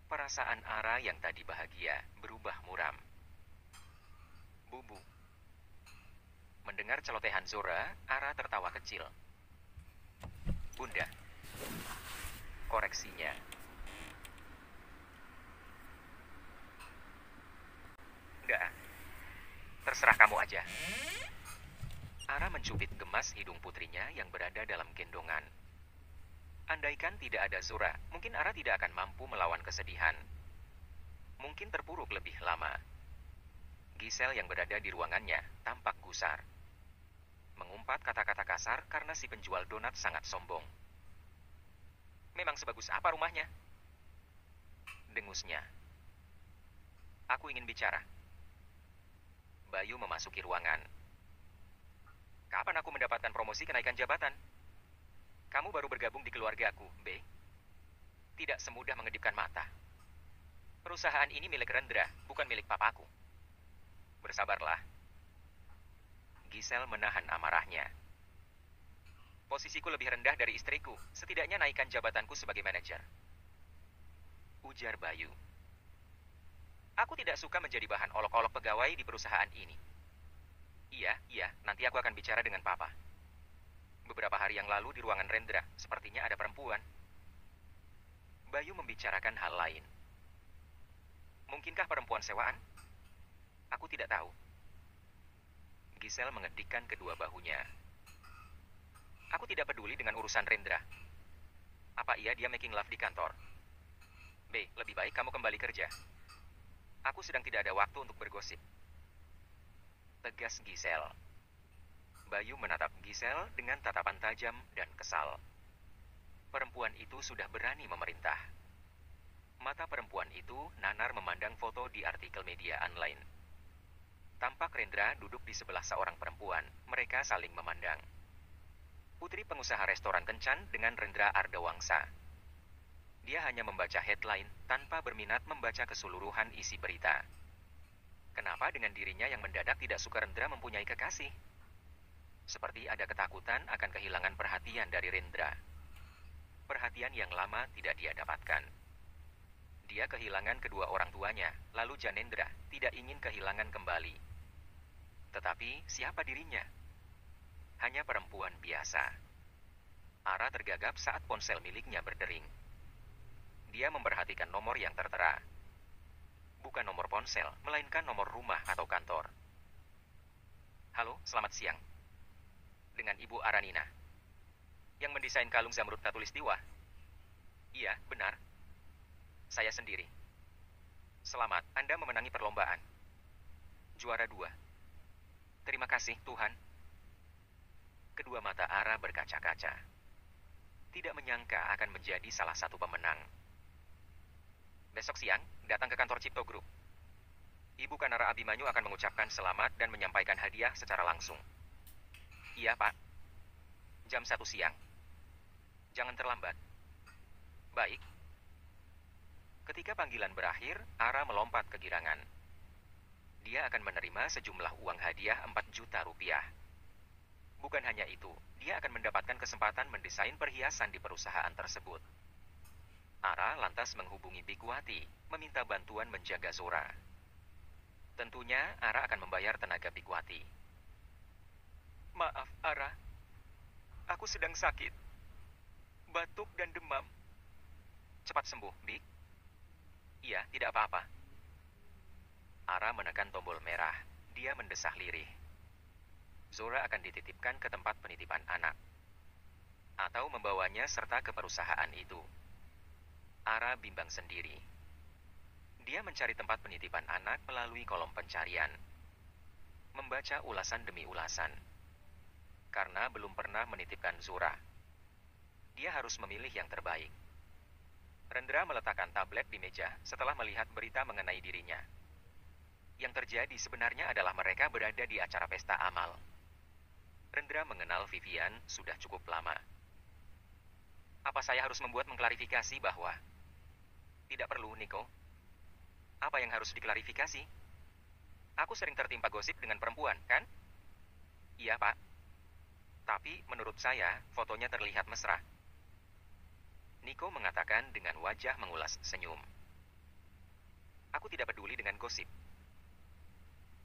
Perasaan Ara yang tadi bahagia berubah muram. Bubu. Mendengar celotehan Zora, Ara tertawa kecil. Bunda. Koreksinya. Enggak. Terserah kamu aja. Ara mencubit gemas hidung putrinya yang berada dalam gendongan. Andaikan tidak ada Zora, mungkin Ara tidak akan mampu melawan kesedihan. Mungkin terpuruk lebih lama. Gisel yang berada di ruangannya tampak gusar. Mengumpat kata-kata kasar karena si penjual donat sangat sombong. Memang sebagus apa rumahnya? Dengusnya. Aku ingin bicara. Bayu memasuki ruangan. Kapan aku mendapatkan promosi kenaikan jabatan? Kamu baru bergabung di keluargaku, B. Tidak semudah mengedipkan mata. Perusahaan ini milik Rendra, bukan milik papaku. Bersabarlah. Gisel menahan amarahnya. Posisiku lebih rendah dari istriku, setidaknya naikkan jabatanku sebagai manajer. Ujar Bayu. Aku tidak suka menjadi bahan olok-olok pegawai di perusahaan ini. Iya, nanti aku akan bicara dengan papa. Beberapa hari yang lalu di ruangan Rendra, sepertinya ada perempuan. Bayu membicarakan hal lain. Mungkinkah perempuan sewaan? Aku tidak tahu. Gisel mengedikkan kedua bahunya. Aku tidak peduli dengan urusan Rendra. Apa iya dia making love di kantor? B, lebih baik kamu kembali kerja. Aku sedang tidak ada waktu untuk bergosip. Tegas Gisel. Bayu menatap Gisel dengan tatapan tajam dan kesal. Perempuan itu sudah berani memerintah. Mata perempuan itu nanar memandang foto di artikel media online. Tampak Rendra duduk di sebelah seorang perempuan. Mereka saling memandang. Putri pengusaha restoran kencan dengan Rendra Ardawangsa. Dia hanya membaca headline tanpa berminat membaca keseluruhan isi berita. Kenapa dengan dirinya yang mendadak tidak suka Rendra mempunyai kekasih? Seperti ada ketakutan akan kehilangan perhatian dari Rendra. Perhatian yang lama tidak dia dapatkan. Dia kehilangan kedua orang tuanya, lalu Janendra tidak ingin kehilangan kembali. Tetapi siapa dirinya? Hanya perempuan biasa. Ara tergagap saat ponsel miliknya berdering. Dia memperhatikan nomor yang tertera. Bukan nomor ponsel, melainkan nomor rumah atau kantor. Halo, selamat siang. Dengan Ibu Aranina. Yang mendesain kalung Zamrud Katulistiwa? Iya, benar. Saya sendiri. Selamat, Anda memenangi perlombaan. Juara 2. Terima kasih, Tuhan. Kedua mata Ara berkaca-kaca. Tidak menyangka akan menjadi salah satu pemenang. Besok siang, datang ke kantor Cipto Group. Ibu Kanara Abimanyu akan mengucapkan selamat dan menyampaikan hadiah secara langsung. Iya, Pak. Jam 1 siang. Jangan terlambat. Baik. Ketika panggilan berakhir, Ara melompat ke girangan. Dia akan menerima sejumlah uang hadiah 4 juta rupiah. Bukan hanya itu, dia akan mendapatkan kesempatan mendesain perhiasan di perusahaan tersebut. Ara lantas menghubungi Bikwati, meminta bantuan menjaga Zora. Tentunya, Ara akan membayar tenaga Bikwati. Maaf, Ara. Aku sedang sakit. Batuk dan demam. Cepat sembuh, Bik. Iya, tidak apa-apa. Ara menekan tombol merah. Dia mendesah lirih. Zora akan dititipkan ke tempat penitipan anak. Atau membawanya serta ke perusahaan itu. Ara bimbang sendiri. Dia mencari tempat penitipan anak melalui kolom pencarian. Membaca ulasan demi ulasan. Karena belum pernah menitipkan Zora. Dia harus memilih yang terbaik. Rendra meletakkan tablet di meja setelah melihat berita mengenai dirinya. Yang terjadi sebenarnya adalah mereka berada di acara pesta amal. Rendra mengenal Vivian sudah cukup lama. Apa saya harus membuat mengklarifikasi bahwa... Tidak perlu, Niko. Apa yang harus diklarifikasi? Aku sering tertimpa gosip dengan perempuan, kan? Iya, Pak. Tapi menurut saya, fotonya terlihat mesra. Niko mengatakan dengan wajah mengulas senyum. Aku tidak peduli dengan gosip.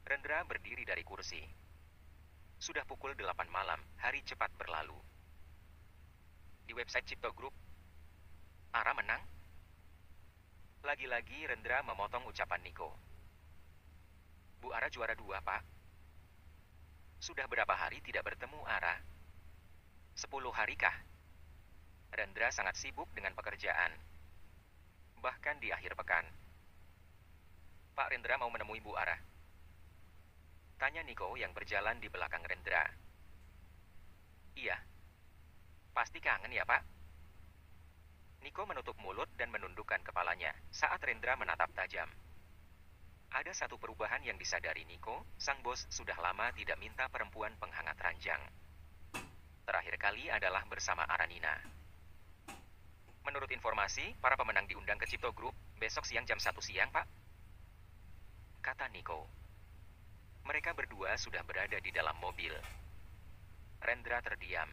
Rendra berdiri dari kursi. Sudah pukul 8 malam, hari cepat berlalu. Di website Cipto Group, Ara menang. Lagi-lagi Rendra memotong ucapan Niko. Bu Ara juara 2, Pak. Sudah berapa hari tidak bertemu Ara? 10 hari kah? Rendra sangat sibuk dengan pekerjaan. Bahkan di akhir pekan. Pak Rendra mau menemui Bu Ara. Tanya Niko yang berjalan di belakang Rendra. Iya. Pasti kangen ya, Pak? Niko menutup mulut dan menundukkan kepalanya saat Rendra menatap tajam. Ada satu perubahan yang disadari Niko, sang bos sudah lama tidak minta perempuan penghangat ranjang. Terakhir kali adalah bersama Aranina. Menurut informasi, para pemenang diundang ke Cipto Group besok siang jam 1 siang, Pak. Kata Niko. Mereka berdua sudah berada di dalam mobil. Rendra terdiam.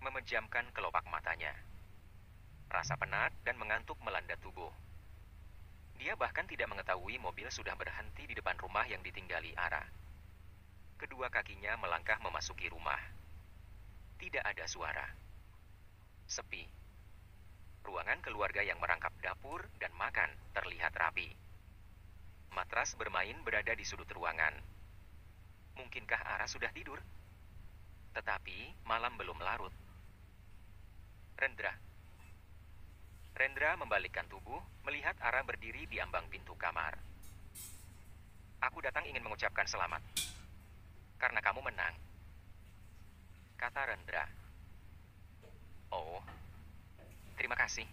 Memejamkan kelopak matanya. Rasa penat dan mengantuk melanda tubuh. Dia bahkan tidak mengetahui mobil sudah berhenti di depan rumah yang ditinggali Ara. Kedua kakinya melangkah memasuki rumah. Tidak ada suara. Sepi. Ruangan keluarga yang merangkap dapur dan makan terlihat rapi. Matras bermain berada di sudut ruangan. Mungkinkah Ara sudah tidur? Tetapi malam belum larut. Rendra. Rendra membalikkan tubuh, melihat Ara berdiri di ambang pintu kamar. Aku datang ingin mengucapkan selamat. Karena kamu menang. Kata Rendra. Oh, terima kasih.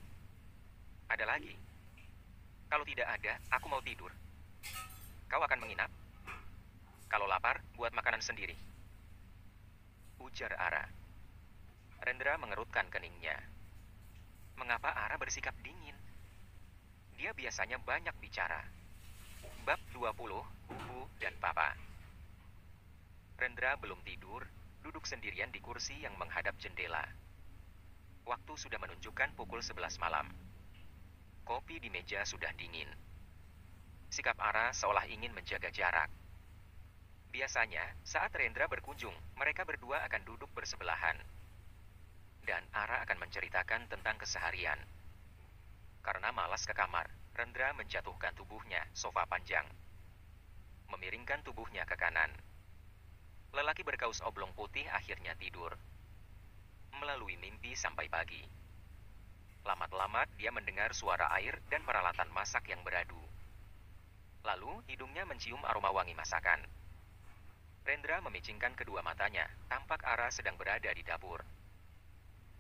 Ada lagi? Kalau tidak ada, aku mau tidur. Kau akan menginap? Kalau lapar, buat makanan sendiri. Ujar Ara. Rendra mengerutkan keningnya. Mengapa Ara bersikap dingin? Dia biasanya banyak bicara. Bab 20, Bubu dan Papa. Rendra belum tidur, duduk sendirian di kursi yang menghadap jendela. Waktu sudah menunjukkan pukul 11 malam. Kopi di meja sudah dingin. Sikap Ara seolah ingin menjaga jarak. Biasanya, saat Rendra berkunjung, mereka berdua akan duduk bersebelahan. Dan Ara akan menceritakan tentang keseharian. Karena malas ke kamar, Rendra menjatuhkan tubuhnya sofa panjang. Memiringkan tubuhnya ke kanan. Lelaki berkaus oblong putih akhirnya tidur. Melalui mimpi sampai pagi. Lamat-lamat dia mendengar suara air dan peralatan masak yang beradu. Lalu hidungnya mencium aroma wangi masakan. Rendra memicingkan kedua matanya, tampak Ara sedang berada di dapur.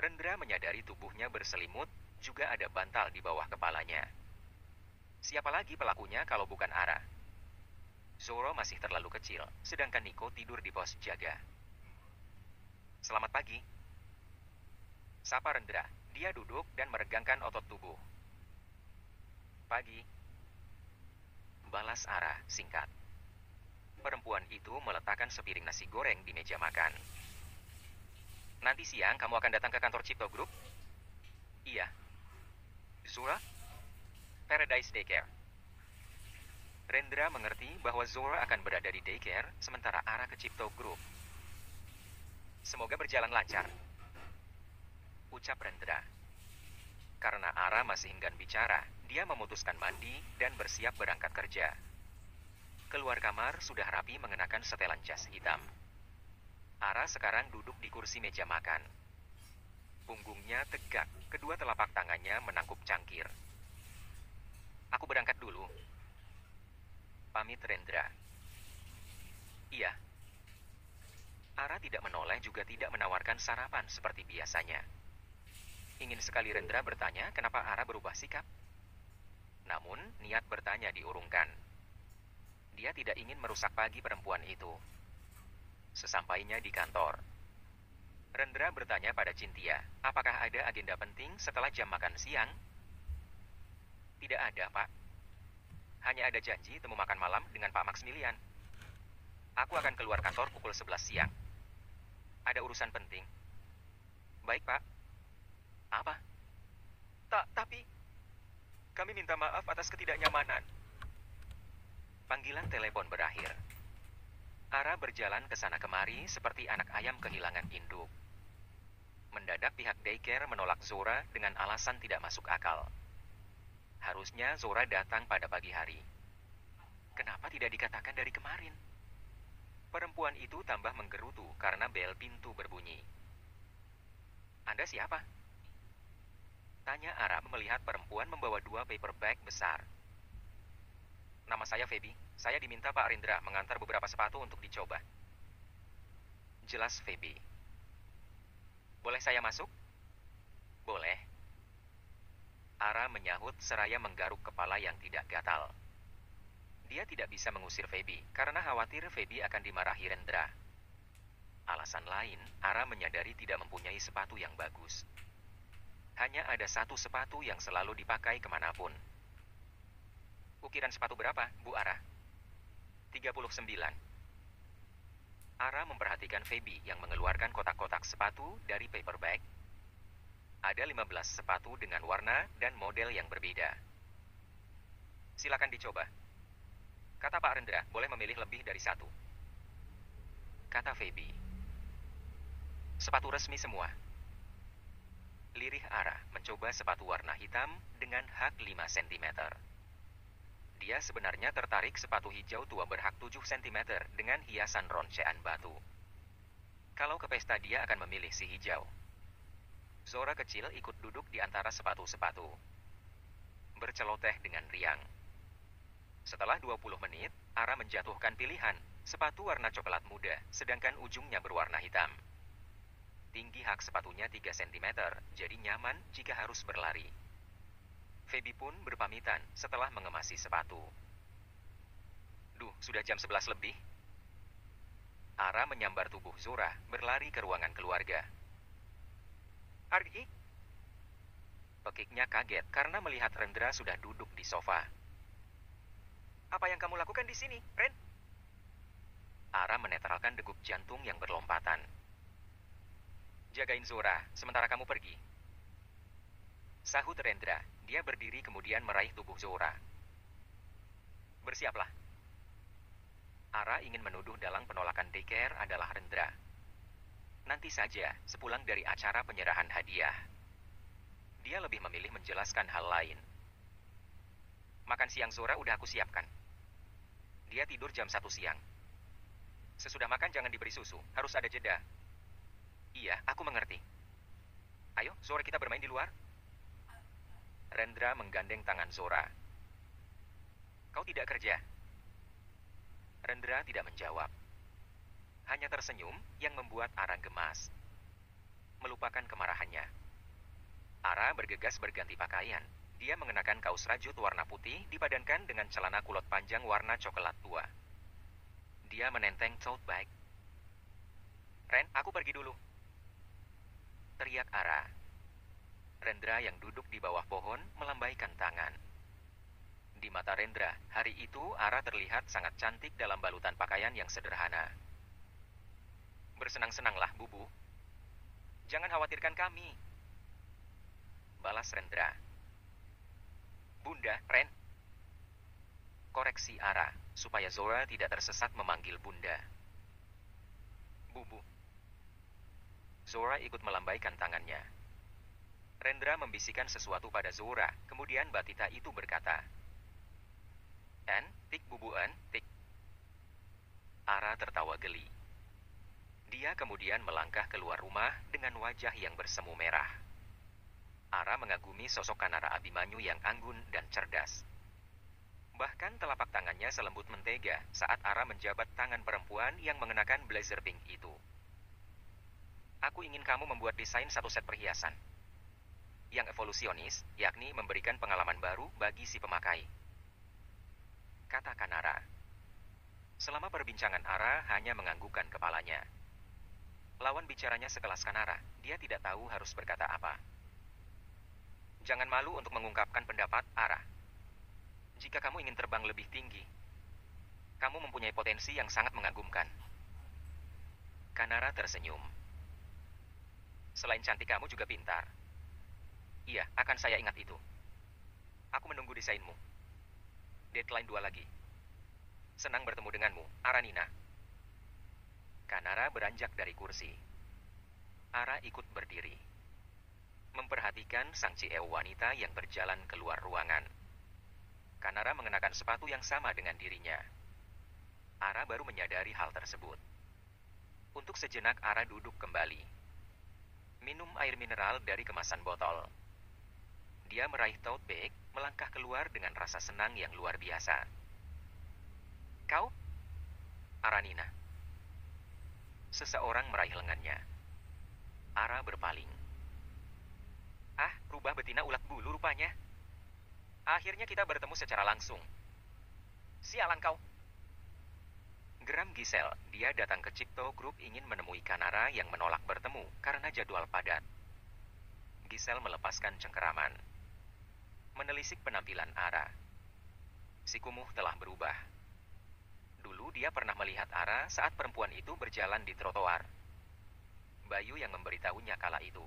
Rendra menyadari tubuhnya berselimut, juga ada bantal di bawah kepalanya. Siapa lagi pelakunya kalau bukan Ara? Zoro masih terlalu kecil, sedangkan Nico tidur di pos jaga. Selamat pagi. Sapa Rendra. Dia duduk dan meregangkan otot tubuh. Pagi. Balas Ara, singkat. Perempuan itu meletakkan sepiring nasi goreng di meja makan. Nanti siang kamu akan datang ke kantor Cipto Group? Iya. Zora? Paradise Daycare. Rendra mengerti bahwa Zora akan berada di daycare, sementara Ara ke Cipto Group. Semoga berjalan lancar, ucap Rendra. Karena Ara masih enggan bicara, dia memutuskan mandi dan bersiap berangkat kerja. Keluar kamar sudah rapi mengenakan setelan jas hitam. Ara sekarang duduk di kursi meja makan. Punggungnya tegak, kedua telapak tangannya menangkup cangkir. Aku berangkat dulu, pamit Rendra. Iya. Ara tidak menoleh juga tidak menawarkan sarapan seperti biasanya. Ingin sekali Rendra bertanya kenapa Ara berubah sikap. Namun, niat bertanya diurungkan. Dia tidak ingin merusak pagi perempuan itu. Sesampainya di kantor, Rendra bertanya pada Cynthia, apakah ada agenda penting setelah jam makan siang? Tidak ada, Pak. Hanya ada janji temu makan malam dengan Pak Maximilian. Aku akan keluar kantor pukul 11 siang. Ada urusan penting. Baik, Pak. Apa? Tapi kami minta maaf atas ketidaknyamanan. Panggilan telepon berakhir. Ara berjalan ke sana kemari seperti anak ayam kehilangan induk. Mendadak pihak daycare menolak Zora dengan alasan tidak masuk akal. Harusnya Zora datang pada pagi hari. Kenapa tidak dikatakan dari kemarin? Perempuan itu tambah menggerutu karena bel pintu berbunyi. Anda siapa? Tanya Ara melihat perempuan membawa 2 paper bag besar. Nama saya Feby. Saya diminta Pak Rendra mengantar beberapa sepatu untuk dicoba. Jelas Feby. Boleh saya masuk? Boleh. Ara menyahut seraya menggaruk kepala yang tidak gatal. Dia tidak bisa mengusir Feby karena khawatir Feby akan dimarahi Rendra. Alasan lain, Ara menyadari tidak mempunyai sepatu yang bagus. Hanya ada satu sepatu yang selalu dipakai kemanapun. Ukiran sepatu berapa, Bu Ara? 39. Ara memperhatikan Feby yang mengeluarkan kotak-kotak sepatu dari paper bag. Ada 15 sepatu dengan warna dan model yang berbeda. Silakan dicoba. Kata Pak Rendra, boleh memilih lebih dari satu. Kata Feby. Sepatu resmi semua. Lirih Ara mencoba sepatu warna hitam dengan hak 5 cm. Dia sebenarnya tertarik sepatu hijau tua berhak 7 cm dengan hiasan roncean batu. Kalau ke pesta dia akan memilih si hijau. Zora kecil ikut duduk di antara sepatu-sepatu. Berceloteh dengan riang. Setelah 20 menit, Ara menjatuhkan pilihan, sepatu warna coklat muda, sedangkan ujungnya berwarna hitam. Tinggi hak sepatunya 3 cm, jadi nyaman jika harus berlari. Feby pun berpamitan setelah mengemasi sepatu. Duh, sudah jam 11 lebih. Ara menyambar tubuh Zora, berlari ke ruangan keluarga. Argi? Pekiknya kaget karena melihat Rendra sudah duduk di sofa. Apa yang kamu lakukan di sini, Ren? Ara menetralkan degup jantung yang berlompatan. Jagain Zora, sementara kamu pergi. Sahut Rendra, dia berdiri kemudian meraih tubuh Zora. Bersiaplah. Ara ingin menuduh dalang penolakan daycare adalah Rendra. Nanti saja, sepulang dari acara penyerahan hadiah. Dia lebih memilih menjelaskan hal lain. Makan siang Zora udah aku siapkan. Dia tidur jam 1 siang. Sesudah makan jangan diberi susu, harus ada jeda. Iya, aku mengerti. Ayo, Zora kita bermain di luar. Rendra menggandeng tangan Zora. Kau tidak kerja? Rendra tidak menjawab. Hanya tersenyum yang membuat Ara gemas. melupakan kemarahannya. Ara bergegas berganti pakaian. Dia mengenakan kaos rajut warna putih dipadankan dengan celana kulot panjang warna coklat tua. Dia menenteng tote bag. "Ren, aku pergi dulu," teriak Ara. Rendra yang duduk di bawah pohon melambaikan tangan. Di mata Rendra, hari itu Ara terlihat sangat cantik dalam balutan pakaian yang sederhana. "Bersenang-senanglah, Bubu. Jangan khawatirkan kami," balas Rendra. "Bunda, Ren," koreksi Ara, supaya Zora tidak tersesat memanggil Bunda. "Bubu." Zora ikut melambaikan tangannya. Rendra membisikkan sesuatu pada Zora, kemudian batita itu berkata, "En, tik Bubu en, tik." Ara tertawa geli. Dia kemudian melangkah keluar rumah dengan wajah yang bersemu merah. Ara mengagumi sosok Kanara Abimanyu yang anggun dan cerdas. Bahkan telapak tangannya selembut mentega saat Ara menjabat tangan perempuan yang mengenakan blazer pink itu. "Aku ingin kamu membuat desain satu set perhiasan yang evolusionis, yakni memberikan pengalaman baru bagi si pemakai," kata Kanara. Selama perbincangan Ara hanya menganggukkan kepalanya. Lawan bicaranya sekelas Kanara, dia tidak tahu harus berkata apa. "Jangan malu untuk mengungkapkan pendapat, Ara. Jika kamu ingin terbang lebih tinggi, kamu mempunyai potensi yang sangat mengagumkan." Kanara tersenyum. "Selain cantik kamu juga pintar." "Iya, akan saya ingat itu. Aku menunggu desainmu. Deadline 2 lagi. Senang bertemu denganmu, Aranina." Kanara beranjak dari kursi. Ara ikut berdiri, memperhatikan sang CEO wanita yang berjalan keluar ruangan. Kanara mengenakan sepatu yang sama dengan dirinya. Ara baru menyadari hal tersebut. Untuk sejenak Ara duduk kembali. Minum air mineral dari kemasan botol. Dia meraih tote bag, melangkah keluar dengan rasa senang yang luar biasa. "Kau?" Aranina. Seseorang meraih lengannya. Ara berpaling. "Ah, rubah betina ulat bulu rupanya. Akhirnya kita bertemu secara langsung. Sialan kau." Geram Giselle, dia datang ke Cipto Group ingin menemui Kanara yang menolak bertemu karena jadwal padat. Giselle melepaskan cengkeraman. Menelisik penampilan Ara. Si kumuh telah berubah. Dulu dia pernah melihat Ara saat perempuan itu berjalan di trotoar. Bayu yang memberitahunya kala itu.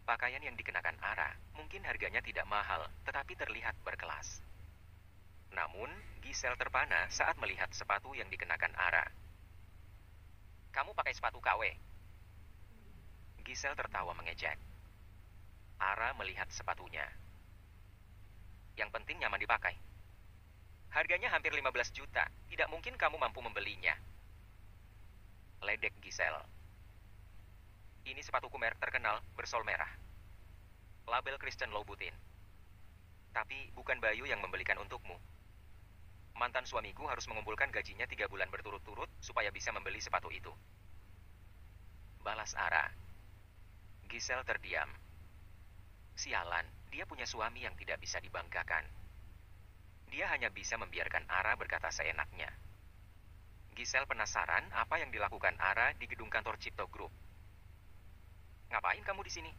Pakaian yang dikenakan Ara mungkin harganya tidak mahal, tetapi terlihat berkelas. Namun, Giselle terpana saat melihat sepatu yang dikenakan Ara. "Kamu pakai sepatu KW?" Giselle tertawa mengejek. Ara melihat sepatunya. "Yang penting nyaman dipakai. Harganya hampir 15 juta, tidak mungkin kamu mampu membelinya," ledek Giselle. "Ini sepatuku merek terkenal, bersol merah. Label Christian Louboutin. Tapi bukan Bayu yang membelikan untukmu. Mantan suamiku harus mengumpulkan gajinya 3 bulan berturut-turut supaya bisa membeli sepatu itu," balas Ara. Giselle terdiam. Sialan, dia punya suami yang tidak bisa dibanggakan. Dia hanya bisa membiarkan Ara berkata seenaknya. Giselle penasaran apa yang dilakukan Ara di gedung kantor Cipto Group. "Ngapain kamu di sini?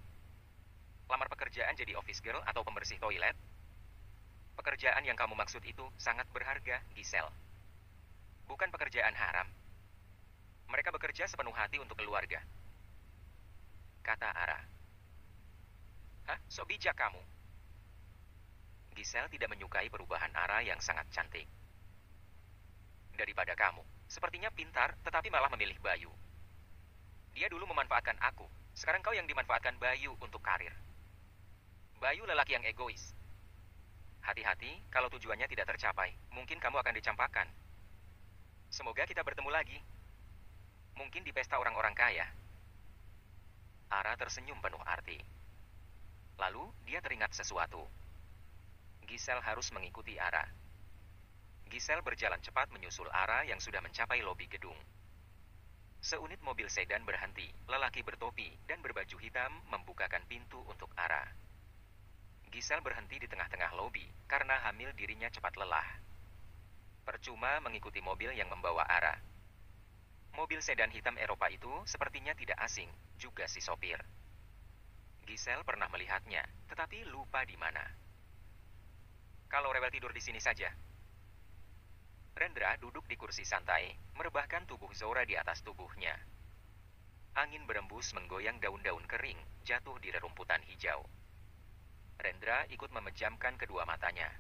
Lamar pekerjaan jadi office girl atau pembersih toilet?" "Pekerjaan yang kamu maksud itu sangat berharga, Giselle. Bukan pekerjaan haram. Mereka bekerja sepenuh hati untuk keluarga," kata Ara. "Hah, sok bijak kamu." Giselle tidak menyukai perubahan Ara yang sangat cantik. "Daripada kamu, sepertinya pintar tetapi malah memilih Bayu. Dia dulu memanfaatkan aku, sekarang kau yang dimanfaatkan Bayu untuk karir. Bayu lelaki yang egois. Hati-hati, kalau tujuannya tidak tercapai, mungkin kamu akan dicampakkan. Semoga kita bertemu lagi. Mungkin di pesta orang-orang kaya." Ara tersenyum penuh arti. Lalu, dia teringat sesuatu. Giselle harus mengikuti Ara. Giselle berjalan cepat menyusul Ara yang sudah mencapai lobi gedung. Seunit mobil sedan berhenti. Lelaki bertopi dan berbaju hitam membukakan pintu untuk Ara. Giselle berhenti di tengah-tengah lobi karena hamil dirinya cepat lelah. Percuma mengikuti mobil yang membawa Ara. Mobil sedan hitam Eropa itu sepertinya tidak asing, juga si sopir. Giselle pernah melihatnya, tetapi lupa di mana. Kalau rewel tidur di sini saja. Rendra duduk di kursi santai, merebahkan tubuh Zora di atas tubuhnya. Angin berembus menggoyang daun-daun kering, jatuh di rerumputan hijau. Rendra ikut memejamkan kedua matanya.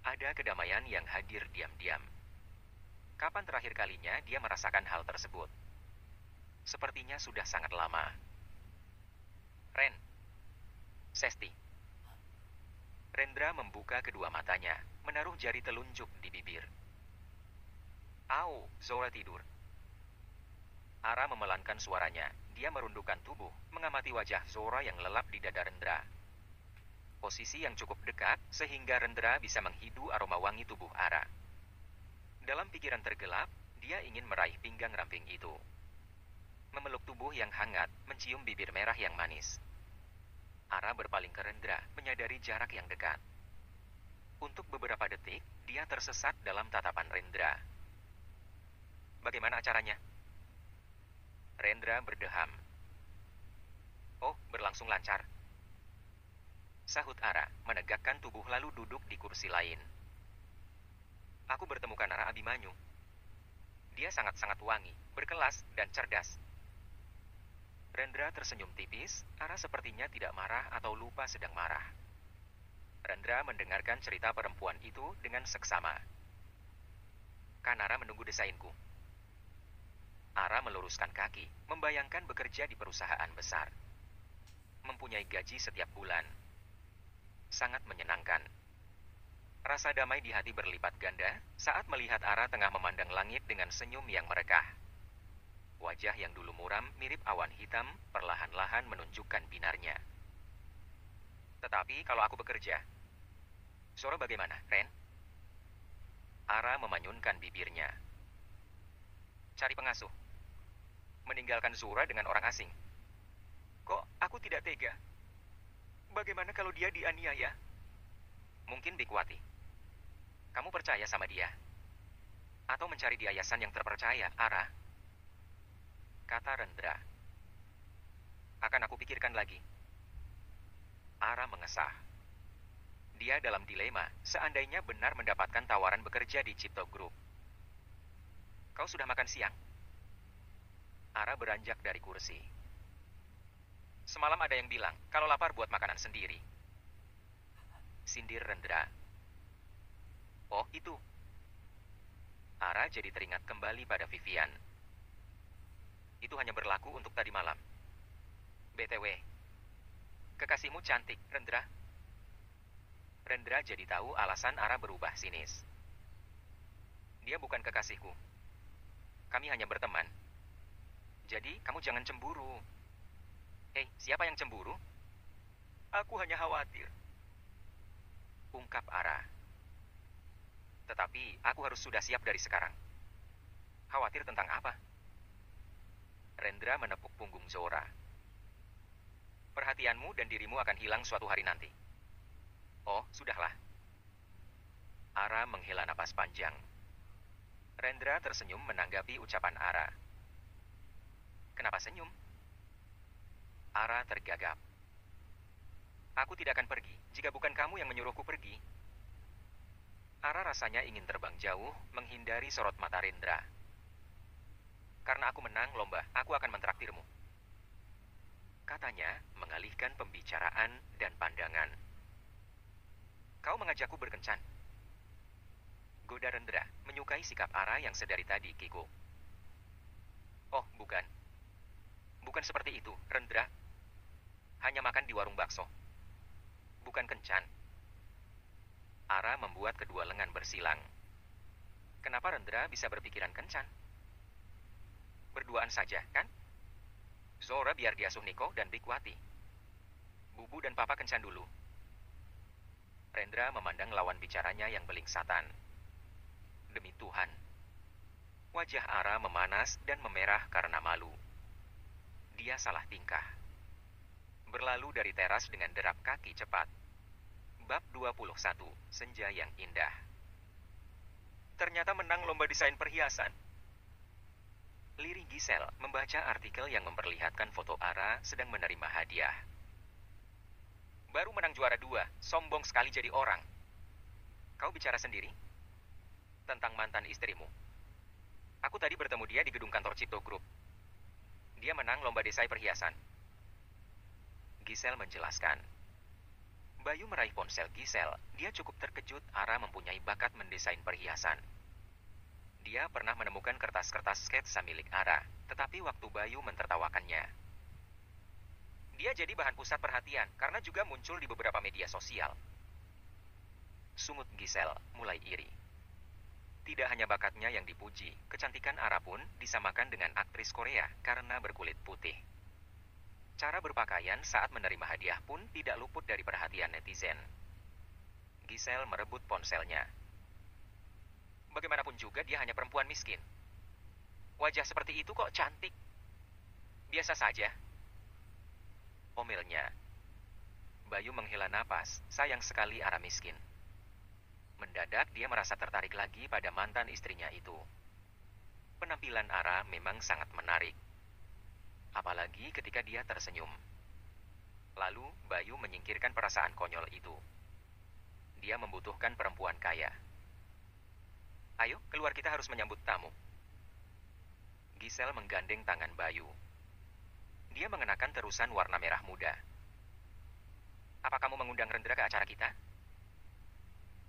Ada kedamaian yang hadir diam-diam. Kapan terakhir kalinya dia merasakan hal tersebut? Sepertinya sudah sangat lama. Ren. Sesti. Rendra membuka kedua matanya, menaruh jari telunjuk di bibir. Au, Zora tidur. Ara memelankan suaranya. Dia merundukkan tubuh, mengamati wajah Zora yang lelap di dada Rendra. Posisi yang cukup dekat, sehingga Rendra bisa menghidu aroma wangi tubuh Ara. Dalam pikiran tergelap, dia ingin meraih pinggang ramping itu. Memeluk tubuh yang hangat, mencium bibir merah yang manis. Ara berpaling ke Rendra, menyadari jarak yang dekat. Untuk beberapa detik, dia tersesat dalam tatapan Rendra. Bagaimana acaranya? Rendra berdeham. Oh, berlangsung lancar. Sahut Ara, menegakkan tubuh lalu duduk di kursi lain. Aku bertemukan Ara Abimanyu. Dia sangat-sangat wangi, berkelas, dan cerdas. Rendra tersenyum tipis, Ara sepertinya tidak marah atau lupa sedang marah. Rendra mendengarkan cerita perempuan itu dengan seksama. Kan Ara menunggu desainku. Ara meluruskan kaki, membayangkan bekerja di perusahaan besar. Mempunyai gaji setiap bulan. Sangat menyenangkan. Rasa damai di hati berlipat ganda saat melihat Ara tengah memandang langit dengan senyum yang merekah. Wajah yang dulu muram mirip awan hitam perlahan-lahan menunjukkan binarnya. Tetapi kalau aku bekerja, Zora bagaimana, Ren? Ara memanyunkan bibirnya. Cari pengasuh. Meninggalkan Zora dengan orang asing. Kok aku tidak tega? Bagaimana kalau dia dianiaya? Mungkin Bikwati. Kamu percaya sama dia? Atau mencari di yayasan yang terpercaya, Ara? Kata Rendra. Akan aku pikirkan lagi. Ara mengesah. Dia dalam dilema, seandainya benar mendapatkan tawaran bekerja di Cipto Group. Kau sudah makan siang? Ara beranjak dari kursi. Semalam ada yang bilang, kalau lapar buat makanan sendiri. Sindir Rendra. Oh, itu. Ara jadi teringat kembali pada Vivian. Itu hanya berlaku untuk tadi malam. BTW, kekasihmu cantik, Rendra. Rendra jadi tahu alasan Ara berubah sinis. Dia bukan kekasihku. Kami hanya berteman. Jadi, kamu jangan cemburu. Hei, siapa yang cemburu? Aku hanya khawatir. Ungkap Ara. Tetapi, aku harus sudah siap dari sekarang. Khawatir tentang apa? Rendra menepuk punggung Zora. Perhatianmu dan dirimu akan hilang suatu hari nanti. Oh, sudahlah. Ara menghela napas panjang. Rendra tersenyum menanggapi ucapan Ara. Kenapa senyum? Ara tergagap. Aku tidak akan pergi jika bukan kamu yang menyuruhku pergi. Ara rasanya ingin terbang jauh, menghindari sorot mata Rendra. Karena aku menang lomba, aku akan mentraktirmu. Katanya, mengalihkan pembicaraan dan pandangan. Kau mengajakku berkencan. Goda Rendra, menyukai sikap Ara yang sedari tadi kikuk. Oh, bukan. Bukan seperti itu, Rendra. Hanya makan di warung bakso. Bukan kencan. Ara membuat kedua lengan bersilang. Kenapa Rendra bisa berpikiran kencan? Berduaan saja, kan? Zora biar diasuh Niko dan Bikwati. Bubu dan Papa kencan dulu. Rendra memandang lawan bicaranya yang belingsatan. Demi Tuhan. Wajah Ara memanas dan memerah karena malu. Dia salah tingkah. Berlalu dari teras dengan derap kaki cepat. Bab 21, Senja yang Indah. Ternyata menang lomba desain perhiasan. Lirih Giselle membaca artikel yang memperlihatkan foto Ara sedang menerima hadiah. Baru menang juara 2, sombong sekali jadi orang. Kau bicara sendiri? Tentang mantan istrimu. Aku tadi bertemu dia di gedung kantor Cipto Group. Dia menang lomba desain perhiasan. Giselle menjelaskan. Bayu meraih ponsel Giselle. Dia cukup terkejut Ara mempunyai bakat mendesain perhiasan. Dia pernah menemukan kertas-kertas sketsa milik Ara, tetapi waktu Bayu mentertawakannya. Dia jadi bahan pusat perhatian karena juga muncul di beberapa media sosial. Sungut Giselle mulai iri. Tidak hanya bakatnya yang dipuji, kecantikan Ara pun disamakan dengan aktris Korea karena berkulit putih. Cara berpakaian saat menerima hadiah pun tidak luput dari perhatian netizen. Giselle merebut ponselnya. Bagaimanapun juga dia hanya perempuan miskin. Wajah seperti itu kok cantik. Biasa saja. Omelnya. Bayu menghela napas, sayang sekali Ara miskin. Mendadak dia merasa tertarik lagi pada mantan istrinya itu. Penampilan Ara memang sangat menarik. Apalagi ketika dia tersenyum. Lalu Bayu menyingkirkan perasaan konyol itu. Dia membutuhkan perempuan kaya. Ayo, keluar kita harus menyambut tamu. Giselle menggandeng tangan Bayu. Dia mengenakan terusan warna merah muda. Apa kamu mengundang Rendra ke acara kita?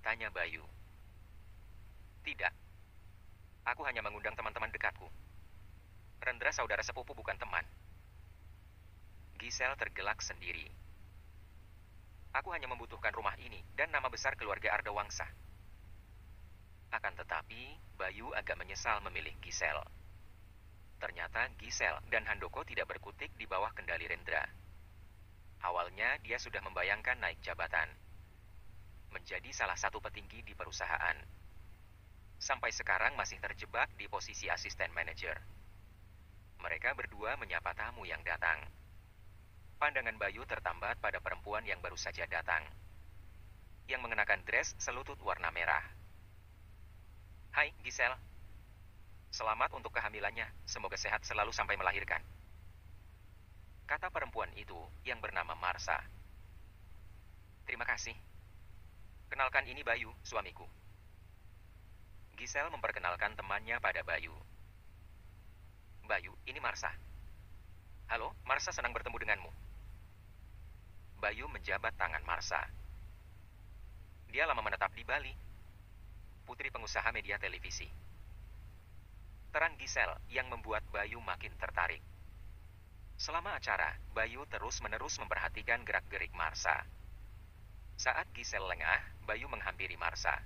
Tanya Bayu. Tidak. Aku hanya mengundang teman-teman dekatku. Rendra saudara sepupu bukan teman. Giselle tergelak sendiri. Aku hanya membutuhkan rumah ini dan nama besar keluarga Ardawangsa. Akan tetapi, Bayu agak menyesal memilih Giselle. Ternyata Giselle dan Handoko tidak berkutik di bawah kendali Rendra. Awalnya dia sudah membayangkan naik jabatan. Menjadi salah satu petinggi di perusahaan. Sampai sekarang masih terjebak di posisi asisten manajer. Mereka berdua menyapa tamu yang datang. Pandangan Bayu tertambat pada perempuan yang baru saja datang. Yang mengenakan dress selutut warna merah. Hai, Giselle. Selamat untuk kehamilannya, semoga sehat selalu sampai melahirkan. Kata perempuan itu yang bernama Marsha. Terima kasih. Kenalkan ini Bayu, suamiku. Giselle memperkenalkan temannya pada Bayu. Bayu, ini Marsha. Halo, Marsha senang bertemu denganmu. Bayu menjabat tangan Marsha. Dia lama menetap di Bali. Putri pengusaha media televisi. Terang Giselle yang membuat Bayu makin tertarik. Selama acara, Bayu terus-menerus memperhatikan gerak-gerik Marsha. Saat Giselle lengah, Bayu menghampiri Marsha.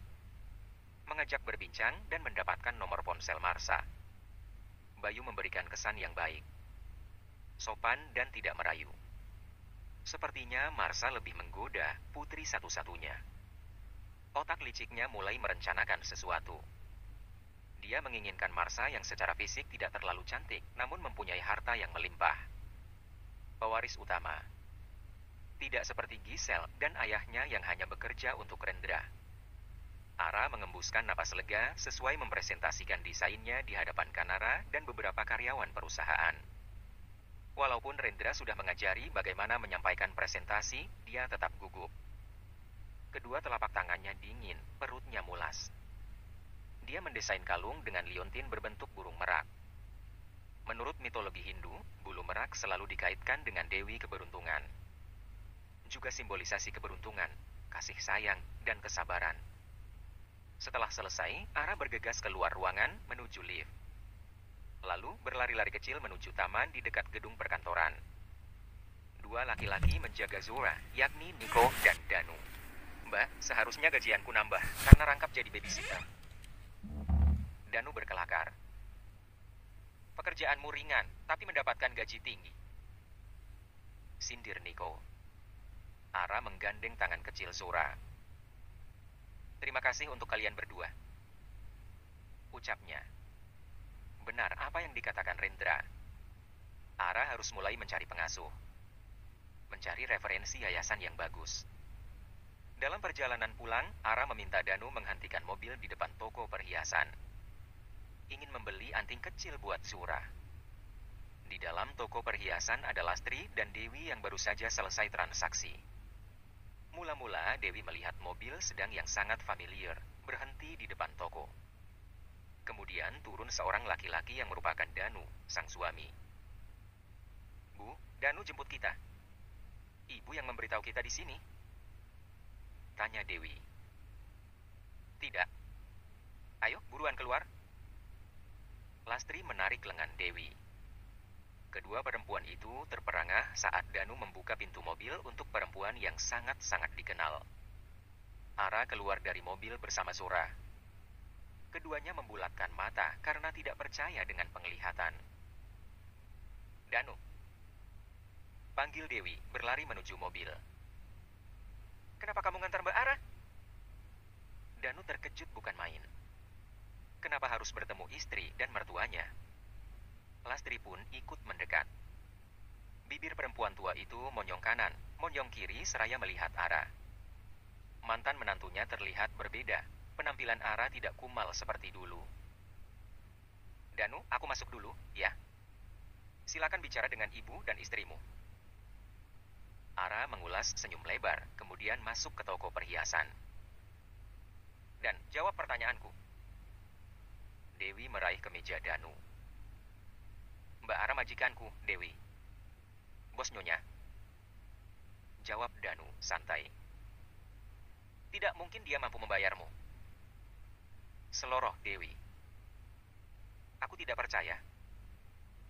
Mengajak berbincang dan mendapatkan nomor ponsel Marsha. Bayu memberikan kesan yang baik. Sopan dan tidak merayu. Sepertinya Marsha lebih menggoda putri satu-satunya. Otak liciknya mulai merencanakan sesuatu. Dia menginginkan Marsha yang secara fisik tidak terlalu cantik, namun mempunyai harta yang melimpah. Pewaris utama. Tidak seperti Giselle dan ayahnya yang hanya bekerja untuk Rendra. Ara mengembuskan napas lega sesuai mempresentasikan desainnya di hadapan Kanara dan beberapa karyawan perusahaan. Walaupun Rendra sudah mengajari bagaimana menyampaikan presentasi, dia tetap gugup. Kedua telapak tangannya dingin, perutnya mulas. Dia mendesain kalung dengan liontin berbentuk burung merak. Menurut mitologi Hindu, bulu merak selalu dikaitkan dengan Dewi Keberuntungan. Juga simbolisasi keberuntungan, kasih sayang, dan kesabaran. Setelah selesai, Ara bergegas keluar ruangan menuju lift. Lalu berlari-lari kecil menuju taman di dekat gedung perkantoran. Dua laki-laki menjaga Zora, yakni Nico dan Danu. Mbak, seharusnya gajianku nambah karena rangkap jadi babysitter. Danu berkelakar. Pekerjaanmu ringan, tapi mendapatkan gaji tinggi. Sindir Nico. Ara menggandeng tangan kecil Zora. Terima kasih untuk kalian berdua. Ucapnya. Benar apa yang dikatakan Rendra. Ara harus mulai mencari pengasuh. Mencari referensi yayasan yang bagus. Dalam perjalanan pulang, Ara meminta Danu menghentikan mobil di depan toko perhiasan. Ingin membeli anting kecil buat Zura. Di dalam toko perhiasan ada Lastri dan Dewi yang baru saja selesai transaksi. Mula-mula Dewi melihat mobil sedang yang sangat familiar, berhenti di depan toko. Kemudian turun seorang laki-laki yang merupakan Danu, sang suami. "Bu, Danu jemput kita. Ibu yang memberitahu kita di sini?" tanya Dewi. "Tidak. Ayo, buruan keluar." Lastri menarik lengan Dewi. Kedua perempuan itu terperangah saat Danu membuka pintu mobil untuk perempuan yang sangat-sangat dikenal. Ara keluar dari mobil bersama Zora. Keduanya membulatkan mata karena tidak percaya dengan penglihatan. "Danu," panggil Dewi berlari menuju mobil. "Kenapa kamu ngantar Mbak Ara?" Danu terkejut bukan main. Kenapa harus bertemu istri dan mertuanya? Lastri pun ikut mendekat. Bibir perempuan tua itu monyong kanan, monyong kiri seraya melihat Ara. Mantan menantunya terlihat berbeda. Penampilan Ara tidak kumal seperti dulu. "Danu, aku masuk dulu, ya. Silakan bicara dengan ibu dan istrimu." Ara mengulas senyum lebar, kemudian masuk ke toko perhiasan. "Dan jawab pertanyaanku." Dewi meraih kemeja Danu. "Mbak Ara majikanku, Dewi." "Bos Nyonya?" jawab Danu santai. "Tidak mungkin dia mampu membayarmu." seloroh Dewi. "Aku tidak percaya.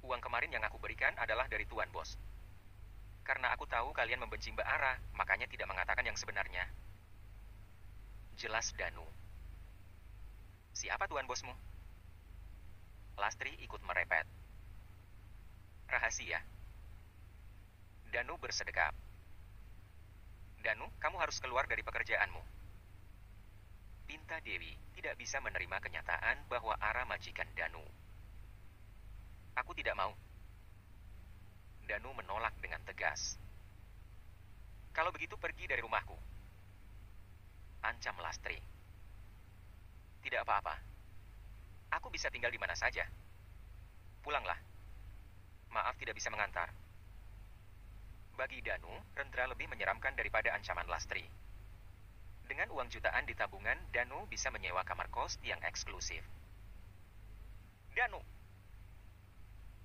Uang kemarin yang aku berikan adalah dari Tuan Bos. Karena aku tahu kalian membenci Mbak Ara, makanya tidak mengatakan yang sebenarnya." Jelas Danu. "Siapa Tuan Bosmu?" Lastri ikut merepet. "Rahasia." Danu bersedekap. "Danu, kamu harus keluar dari pekerjaanmu." Pinta Dewi tidak bisa menerima kenyataan bahwa Ara majikan Danu. "Aku tidak mau." Danu menolak dengan tegas. "Kalau begitu pergi dari rumahku," ancam Lastri. "Tidak apa-apa. Aku bisa tinggal di mana saja. Pulanglah. Maaf tidak bisa mengantar." Bagi Danu, Rendra lebih menyeramkan daripada ancaman Lastri. Dengan uang jutaan di tabungan, Danu bisa menyewa kamar kos yang eksklusif. "Danu!"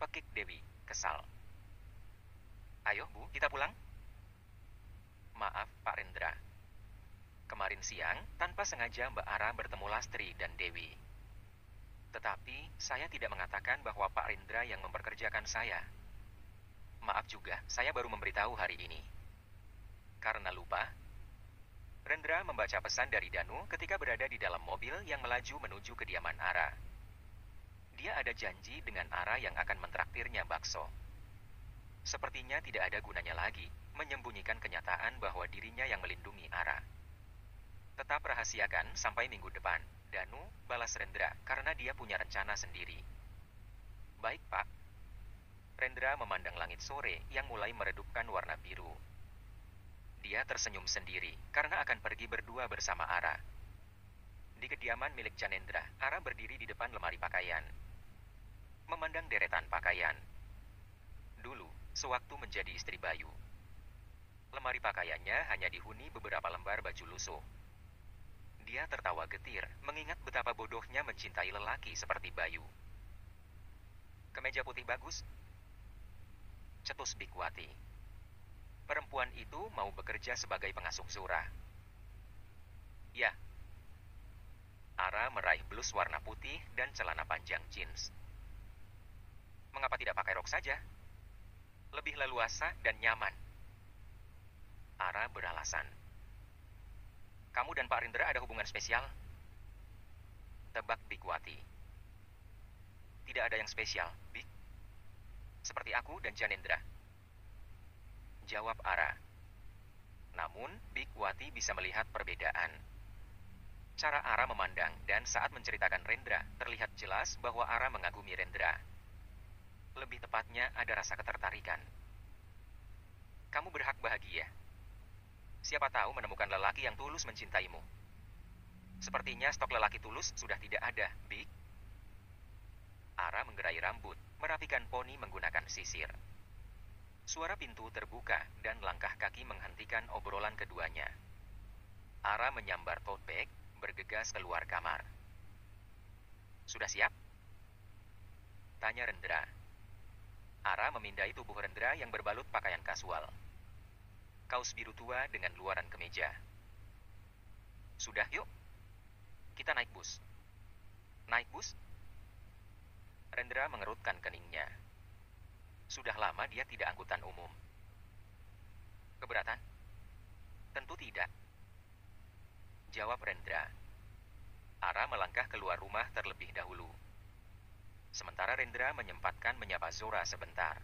pekik Dewi, kesal. "Ayo, Bu, kita pulang." "Maaf, Pak Rendra. Kemarin siang, tanpa sengaja Mbak Ara bertemu Lastri dan Dewi. Tetapi, saya tidak mengatakan bahwa Pak Rendra yang memperkerjakan saya. Maaf juga, saya baru memberitahu hari ini. Karena lupa." Rendra membaca pesan dari Danu ketika berada di dalam mobil yang melaju menuju kediaman Ara. Dia ada janji dengan Ara yang akan mentraktirnya bakso. Sepertinya tidak ada gunanya lagi menyembunyikan kenyataan bahwa dirinya yang melindungi Ara. "Tetap rahasiakan sampai minggu depan." Danu balas Rendra karena dia punya rencana sendiri. "Baik, Pak." Rendra memandang langit sore yang mulai meredupkan warna biru. Dia tersenyum sendiri karena akan pergi berdua bersama Ara. Di kediaman milik Janendra, Ara berdiri di depan lemari pakaian. Memandang deretan pakaian. Dulu, sewaktu menjadi istri Bayu, lemari pakaiannya hanya dihuni beberapa lembar baju lusuh. Dia tertawa getir, mengingat betapa bodohnya mencintai lelaki seperti Bayu. "Kemeja putih bagus," cetus Bikwati. Perempuan itu mau bekerja sebagai pengasuh Zora. "Ya." Ara meraih blus warna putih dan celana panjang jeans. "Mengapa tidak pakai rok saja? Lebih leluasa dan nyaman." Ara beralasan. "Kamu dan Pak Rindra ada hubungan spesial?" tebak Bikwati. "Tidak ada yang spesial, Bik. Seperti aku dan Janendra," jawab Ara. Namun, Bikwati bisa melihat perbedaan. Cara Ara memandang dan saat menceritakan Rendra, terlihat jelas bahwa Ara mengagumi Rendra. Lebih tepatnya ada rasa ketertarikan. Kamu berhak bahagia. Siapa tahu menemukan lelaki yang tulus mencintaimu. Sepertinya stok lelaki tulus sudah tidak ada, Big. Ara menggerai rambut, merapikan poni menggunakan sisir. Suara pintu terbuka dan langkah kaki menghentikan obrolan keduanya. Ara menyambar tote bag, bergegas keluar kamar. Sudah siap? Tanya Rendra. Ara memindai tubuh Rendra yang berbalut pakaian kasual. Kaos biru tua dengan luaran kemeja. Sudah yuk. Kita naik bus. Naik bus? Rendra mengerutkan keningnya. Sudah lama dia tidak angkutan umum. Keberatan? Tentu tidak. Jawab Rendra. Ara melangkah keluar rumah terlebih dahulu. Sementara Rendra menyempatkan menyapa Zora sebentar.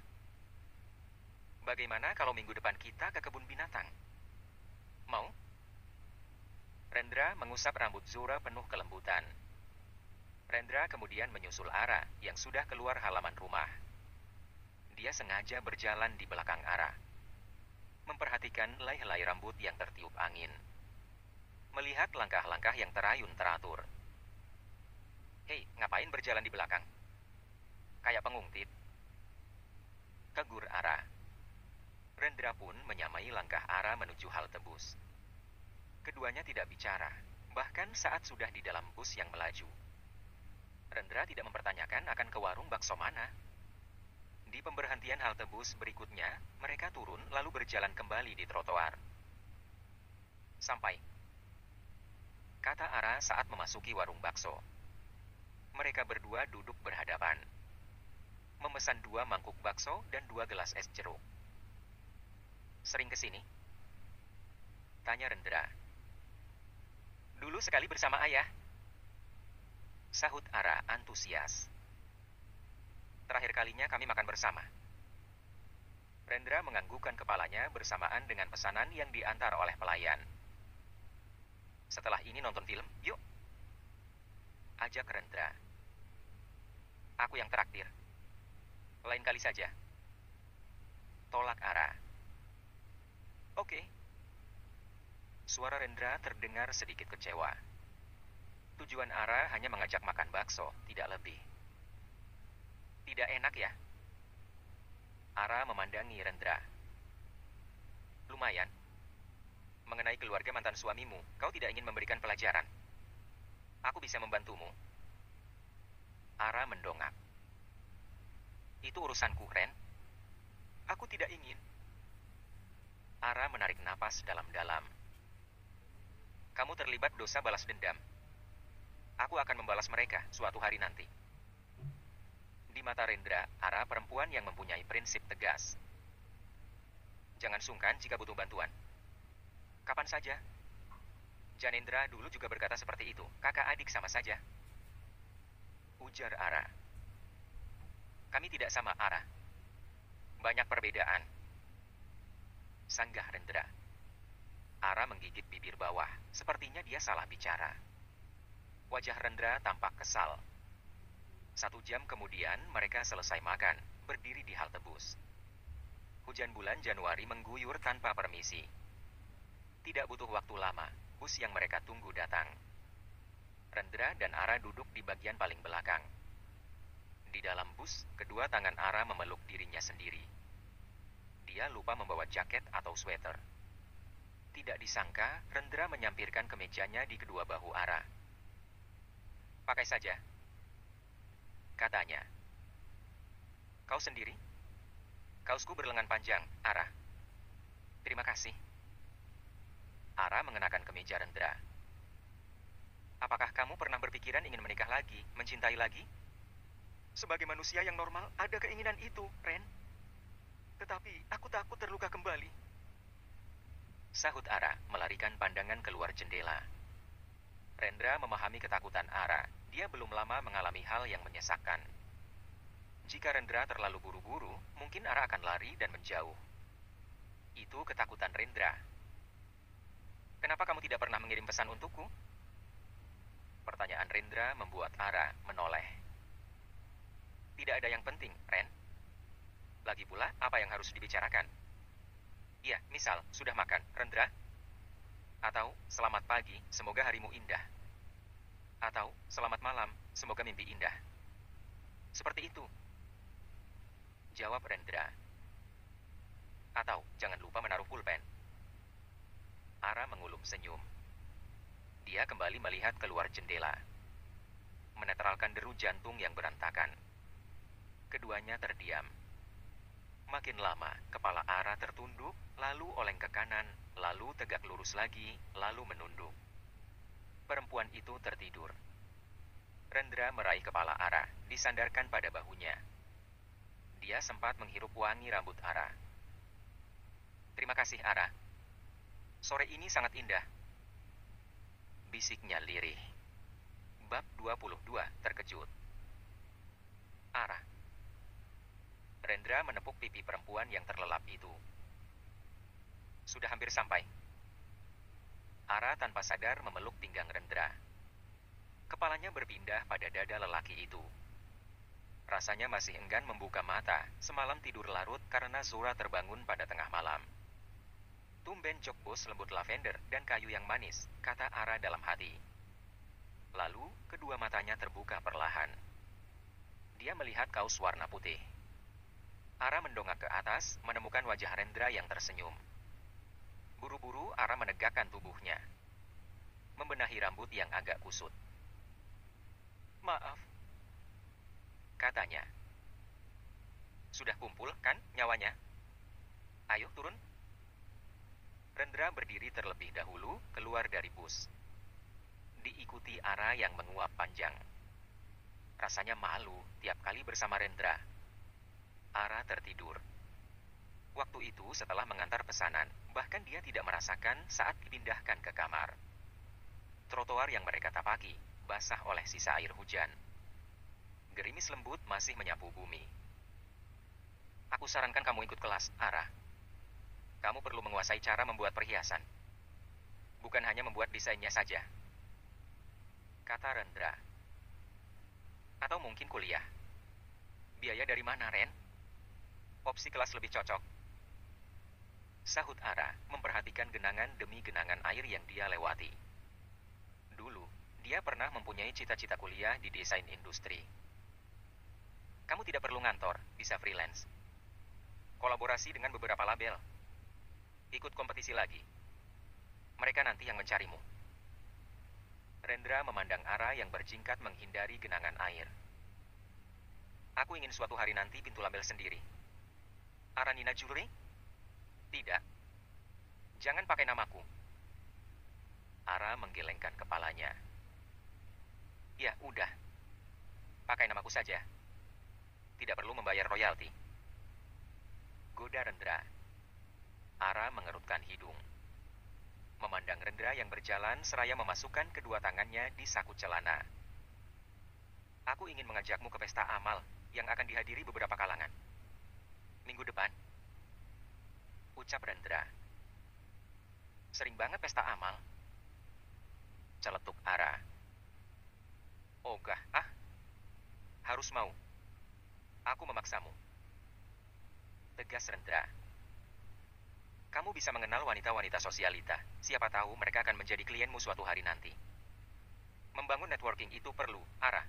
Bagaimana kalau minggu depan kita ke kebun binatang? Mau? Rendra mengusap rambut Zora penuh kelembutan. Rendra kemudian menyusul Ara yang sudah keluar halaman rumah. Dia sengaja berjalan di belakang Ara, memperhatikan helai-helai rambut yang tertiup angin. Melihat langkah-langkah yang terayun teratur. Hei, ngapain berjalan di belakang? Kayak pengungtit. Tegur Ara. Rendra pun menyamai langkah Ara menuju halte bus. Keduanya tidak bicara, bahkan saat sudah di dalam bus yang melaju. Rendra tidak mempertanyakan akan ke warung bakso mana. Di pemberhentian halte bus berikutnya, mereka turun lalu berjalan kembali di trotoar. Sampai. Kata Ara saat memasuki warung bakso. Mereka berdua duduk berhadapan. Memesan 2 mangkuk bakso dan 2 gelas es jeruk. Sering kesini? Tanya Rendra. Dulu sekali bersama ayah. Sahut Ara antusias. Terakhir kalinya kami makan bersama. Rendra menganggukkan kepalanya bersamaan dengan pesanan yang diantar oleh pelayan. Setelah ini nonton film, yuk. Ajak Rendra. Aku yang traktir. Lain kali saja. Tolak Ara. Oke. Suara Rendra terdengar sedikit kecewa. Tujuan Ara hanya mengajak makan bakso, tidak lebih. Tidak enak ya? Ara memandangi Rendra. Lumayan. Mengenai keluarga mantan suamimu, kau tidak ingin memberikan pelajaran. Aku bisa membantumu. Ara mendongak. Itu urusanku, Ren. Aku tidak ingin. Ara menarik napas dalam-dalam. Kamu terlibat dosa balas dendam. Aku akan membalas mereka suatu hari nanti. Di mata Rendra, Ara perempuan yang mempunyai prinsip tegas. Jangan sungkan jika butuh bantuan. Kapan saja. Janendra dulu juga berkata seperti itu. Kakak adik sama saja. Ujar Ara. Kami tidak sama, Ara. Banyak perbedaan. Sanggah Rendra. Ara menggigit bibir bawah. Sepertinya dia salah bicara. Wajah Rendra tampak kesal. 1 jam kemudian mereka selesai makan, berdiri di halte bus. Hujan bulan Januari mengguyur tanpa permisi. Tidak butuh waktu lama, bus yang mereka tunggu datang. Rendra dan Ara duduk di bagian paling belakang. Di dalam bus, kedua tangan Ara memeluk dirinya sendiri. Dia lupa membawa jaket atau sweater. Tidak disangka, Rendra menyampirkan kemejanya di kedua bahu Ara. Pakai saja, katanya. Kau sendiri? Kaosku berlengan panjang, Ara. Terima kasih. Ara mengenakan kemeja Rendra. Apakah kamu pernah berpikiran ingin menikah lagi, mencintai lagi? Sebagai manusia yang normal, ada keinginan itu, Ren. Tetapi aku takut terluka kembali. Sahut Ara, melarikan pandangan keluar jendela. Rendra memahami ketakutan Ara. Dia belum lama mengalami hal yang menyesakkan. Jika Rendra terlalu buru-buru, mungkin Ara akan lari dan menjauh. Itu ketakutan Rendra. Kenapa kamu tidak pernah mengirim pesan untukku? Pertanyaan Rendra membuat Ara menoleh. Tidak ada yang penting, Ren. Lagi pula, apa yang harus dibicarakan? Iya, misal, sudah makan, Rendra? Atau, selamat pagi, semoga harimu indah. Atau, selamat malam, semoga mimpi indah. Seperti itu, jawab Rendra. Atau, jangan lupa menaruh pulpen. Ara mengulum senyum. Dia kembali melihat keluar jendela, menetralkan deru jantung yang berantakan. Keduanya terdiam. Makin lama, kepala Ara tertunduk, lalu oleng ke kanan, lalu tegak lurus lagi, lalu menunduk. Perempuan itu tertidur. Rendra meraih kepala Ara, disandarkan pada bahunya. Dia sempat menghirup wangi rambut Ara. Terima kasih, Ara. Sore ini sangat indah. Bisiknya lirih. Bab 22, terkejut. Ara. Rendra menepuk pipi perempuan yang terlelap itu. Sudah hampir sampai. Ara tanpa sadar memeluk pinggang Rendra. Kepalanya berpindah pada dada lelaki itu. Rasanya masih enggan membuka mata, semalam tidur larut karena Zora terbangun pada tengah malam. Tumben jok bos lembut lavender dan kayu yang manis, kata Ara dalam hati. Lalu, kedua matanya terbuka perlahan. Dia melihat kaus warna putih. Ara mendongak ke atas, menemukan wajah Rendra yang tersenyum. Buru-buru Ara menegakkan tubuhnya, membenahi rambut yang agak kusut. Maaf, katanya. Sudah kumpul, kan, nyawanya? Ayo turun. Rendra berdiri terlebih dahulu, keluar dari bus. Diikuti Ara yang menguap panjang. Rasanya malu tiap kali bersama Rendra. Ara tertidur. Waktu itu setelah mengantar pesanan, bahkan dia tidak merasakan saat dipindahkan ke kamar. Trotoar yang mereka tapaki, basah oleh sisa air hujan. Gerimis lembut masih menyapu bumi. Aku sarankan kamu ikut kelas, Ara. Kamu perlu menguasai cara membuat perhiasan. Bukan hanya membuat desainnya saja, kata Rendra. Atau mungkin kuliah. Biaya dari mana, Ren? Opsi kelas lebih cocok, sahut Ara, memperhatikan genangan demi genangan air yang dia lewati. Dulu, dia pernah mempunyai cita-cita kuliah di desain industri. Kamu tidak perlu ngantor, bisa freelance. Kolaborasi dengan beberapa label. Ikut kompetisi lagi. Mereka nanti yang mencarimu. Rendra memandang Ara yang berjingkat menghindari genangan air. Aku ingin suatu hari nanti pintu label sendiri. Aranina Jewelry? Tidak. Jangan pakai namaku. Ara menggelengkan kepalanya. Ya, udah. Pakai namaku saja. Tidak perlu membayar royalti. Goda Rendra. Ara mengerutkan hidung, memandang Rendra yang berjalan seraya memasukkan kedua tangannya di saku celana. Aku ingin mengajakmu ke pesta amal yang akan dihadiri beberapa kalangan. Minggu depan, ucap Rendra. Sering banget pesta amal, celetuk Ara. Ogah, harus mau. Aku memaksamu, tegas Rendra. Kamu bisa mengenal wanita-wanita sosialita. Siapa tahu mereka akan menjadi klienmu suatu hari nanti. Membangun networking itu perlu, Ara.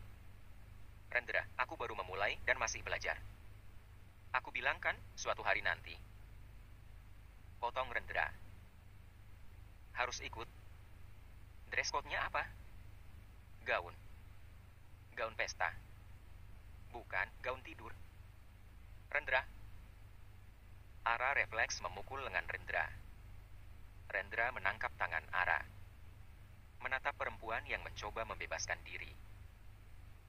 Rendra, aku baru memulai dan masih belajar. Aku bilang kan, suatu hari nanti. Potong Rendra. Harus ikut. Dress code-nya apa? Gaun. Gaun pesta. Bukan, gaun tidur. Rendra. Ara refleks memukul lengan Rendra. Rendra menangkap tangan Ara, menatap perempuan yang mencoba membebaskan diri.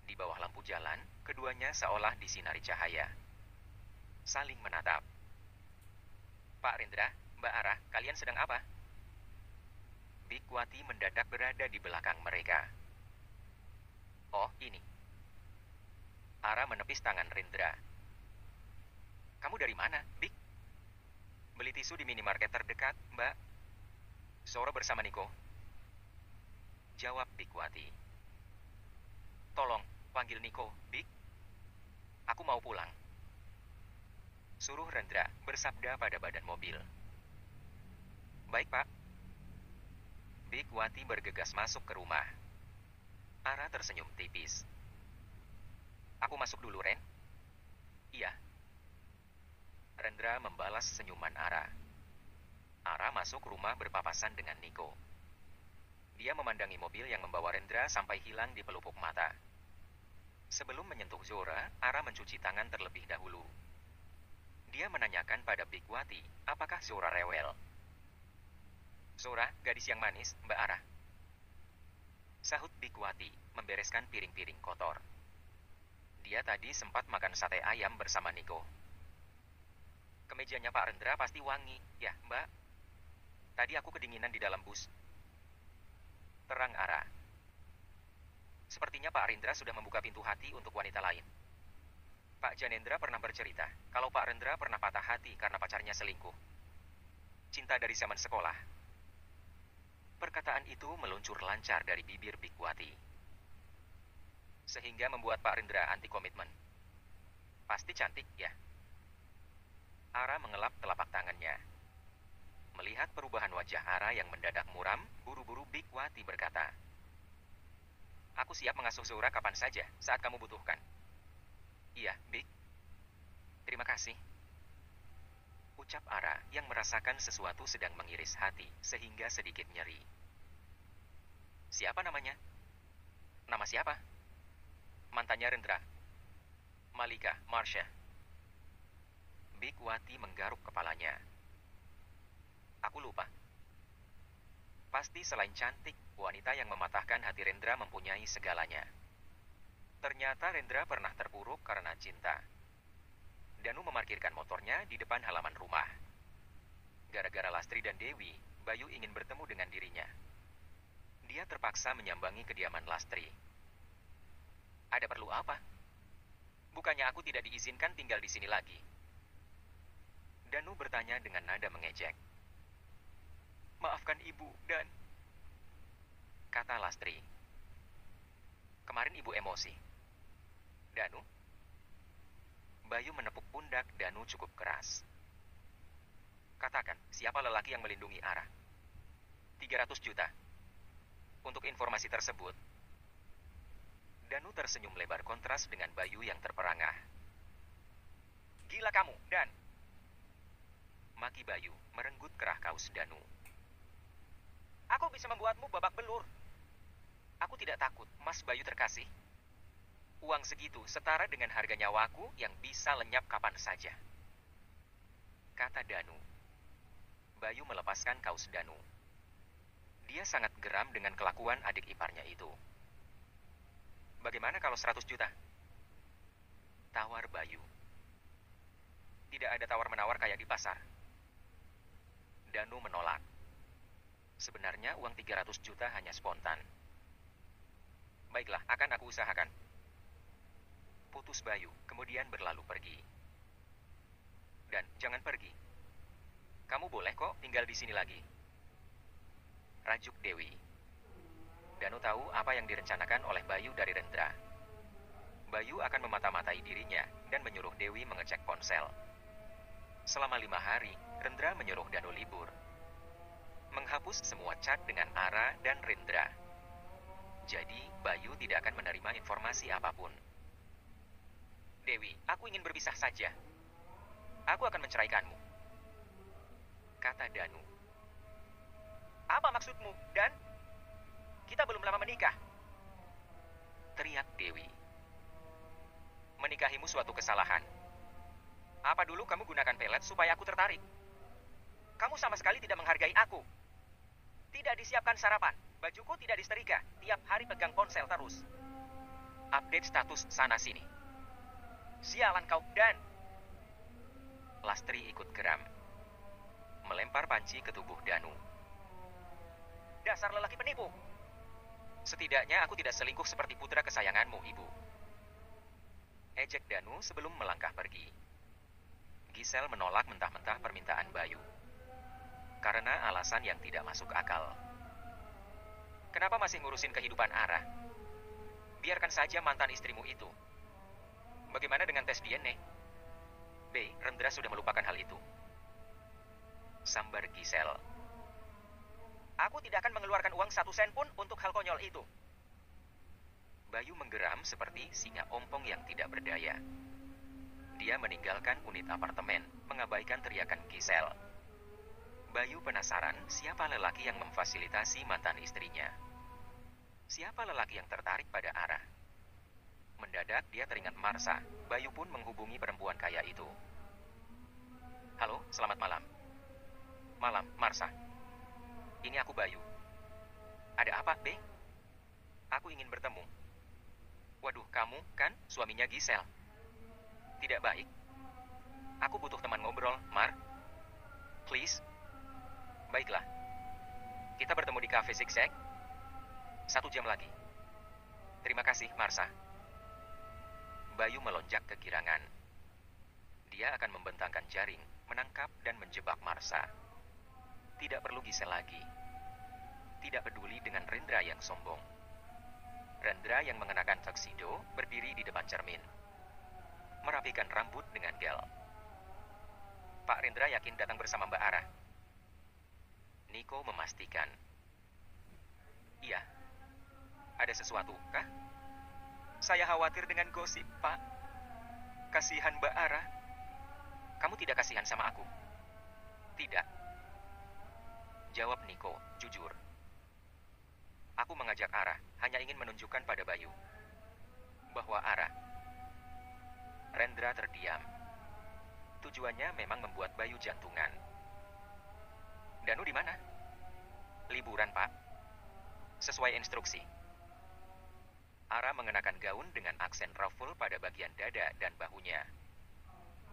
Di bawah lampu jalan, keduanya seolah disinari cahaya. Saling menatap. Pak Rendra, Mbak Ara, kalian sedang apa? Bikwati mendadak berada di belakang mereka. Oh, ini. Ara menepis tangan Rendra. Kamu dari mana, Bik? Beli tisu di minimarket terdekat, Mbak. Zora bersama Niko, jawab Bikwati. Tolong, panggil Niko, Big. Aku mau pulang. Suruh Rendra bersabda pada badan mobil. Baik, Pak. Big Wati bergegas masuk ke rumah. Ara tersenyum tipis. Aku masuk dulu, Ren. Iya. Rendra membalas senyuman Ara. Ara masuk rumah berpapasan dengan Niko. Dia memandangi mobil yang membawa Rendra sampai hilang di pelupuk mata. Sebelum menyentuh Zora, Ara mencuci tangan terlebih dahulu. Dia menanyakan pada Big Wati, apakah Zora rewel. Zora, gadis yang manis, Mbak Ara. Sahut Big Wati, membereskan piring-piring kotor. Dia tadi sempat makan sate ayam bersama Niko. Kemejanya Pak Rendra pasti wangi, ya Mbak. Tadi aku kedinginan di dalam bus. Terang Ara. Sepertinya Pak Rendra sudah membuka pintu hati untuk wanita lain. Pak Janendra pernah bercerita kalau Pak Rendra pernah patah hati karena pacarnya selingkuh. Cinta dari zaman sekolah. Perkataan itu meluncur lancar dari bibir Big Wati. Sehingga membuat Pak Rendra anti komitmen. Pasti cantik, ya? Ara mengelap telapak tangannya. Melihat perubahan wajah Ara yang mendadak muram, buru-buru Big Wati berkata, Aku siap mengasuh Zora kapan saja, saat kamu butuhkan. Iya, Big. Terima kasih. Ucap Ara yang merasakan sesuatu sedang mengiris hati, sehingga sedikit nyeri. Siapa namanya? Nama siapa? Mantannya Rendra. Malika, Marsha. Big Wati menggaruk kepalanya. Aku lupa. Pasti selain cantik, wanita yang mematahkan hati Rendra mempunyai segalanya. Ternyata Rendra pernah terpuruk karena cinta. Danu memarkirkan motornya di depan halaman rumah. Gara-gara Lastri dan Dewi, Bayu ingin bertemu dengan dirinya. Dia terpaksa menyambangi kediaman Lastri. Ada perlu apa? Bukannya aku tidak diizinkan tinggal di sini lagi? Danu bertanya dengan nada mengejek. Maafkan ibu dan... Kata Lastri. Kemarin ibu emosi. Danu? Bayu menepuk pundak Danu cukup keras. Katakan, siapa lelaki yang melindungi Ara? 300 juta. Untuk informasi tersebut, Danu tersenyum lebar kontras dengan Bayu yang terperangah. Gila kamu, Dan! Maki Bayu merenggut kerah kaus Danu. Aku bisa membuatmu babak belur. Aku tidak takut, Mas Bayu terkasih. Uang segitu setara dengan harga nyawaku yang bisa lenyap kapan saja. Kata Danu. Bayu melepaskan kaus Danu. Dia sangat geram dengan kelakuan adik iparnya itu. Bagaimana kalau 100 juta? Tawar Bayu. Tidak ada tawar-menawar kayak di pasar. Danu menolak. Sebenarnya uang 300 juta hanya spontan. Baiklah, akan aku usahakan. Putus Bayu, kemudian berlalu pergi. Dan jangan pergi. Kamu boleh kok tinggal di sini lagi. Rajuk Dewi. Danu tahu apa yang direncanakan oleh Bayu dari Rendra. Bayu akan memata-matai dirinya dan menyuruh Dewi mengecek ponsel. Selama 5 hari, Rendra menyuruh Danu libur. Menghapus semua chat dengan Ara dan Rendra. Jadi, Bayu tidak akan menerima informasi apapun. Dewi, aku ingin berpisah saja. Aku akan menceraikanmu. Kata Danu. Apa maksudmu, Dan? Kita belum lama menikah. Teriak Dewi. Menikahimu suatu kesalahan. Apa dulu kamu gunakan pelet supaya aku tertarik? Kamu sama sekali tidak menghargai aku. Tidak disiapkan sarapan. Bajuku tidak disetrika. Tiap hari pegang ponsel terus. Update status sana-sini. Sialan kau, Dan. Lastri ikut geram. Melempar panci ke tubuh Danu. Dasar lelaki penipu. Setidaknya aku tidak selingkuh seperti putra kesayanganmu, Ibu. Ejek Danu sebelum melangkah pergi. Gisel menolak mentah-mentah permintaan Bayu. Karena alasan yang tidak masuk akal. Kenapa masih ngurusin kehidupan Ara? biarkan saja mantan istrimu itu. Bagaimana dengan tes DNA? B. Rendra sudah melupakan hal itu. Sambar Gisel. Aku tidak akan mengeluarkan uang 1 sen pun untuk hal konyol itu. Bayu menggeram seperti singa ompong yang tidak berdaya. Dia meninggalkan unit apartemen, mengabaikan teriakan Gisel. Bayu penasaran siapa lelaki yang memfasilitasi mantan istrinya. Siapa lelaki yang tertarik pada Ara? Mendadak dia teringat Marsha. Bayu pun menghubungi perempuan kaya itu. Halo, selamat malam. Malam, Marsha. Ini aku Bayu. Ada apa, B? Aku ingin bertemu. Waduh, kamu kan suaminya Gisel. Tidak baik. Aku butuh teman ngobrol, Mar. Please. Baiklah. Kita bertemu di Cafe Zigzag. 1 jam lagi. Terima kasih, Marsha. Bayu melonjak ke girangan. Dia akan membentangkan jaring, menangkap dan menjebak Marsha. Tidak perlu Gisel lagi. Tidak peduli dengan Rendra yang sombong. Rendra yang mengenakan tuxedo berdiri di depan cermin. Merapikan rambut dengan gel. Pak Rendra yakin datang bersama Mbak Ara? Niko memastikan. Iya. Ada sesuatu, kah? Saya khawatir dengan gosip, Pak. Kasihan Mbak Ara. Kamu tidak kasihan sama aku? Tidak. Jawab Niko, jujur. Aku mengajak Ara, hanya ingin menunjukkan pada Bayu bahwa Ara. Rendra terdiam. Tujuannya memang membuat Bayu jantungan. Danu di mana? Liburan, Pak. Sesuai instruksi. Ara mengenakan gaun dengan aksen ruffle pada bagian dada dan bahunya.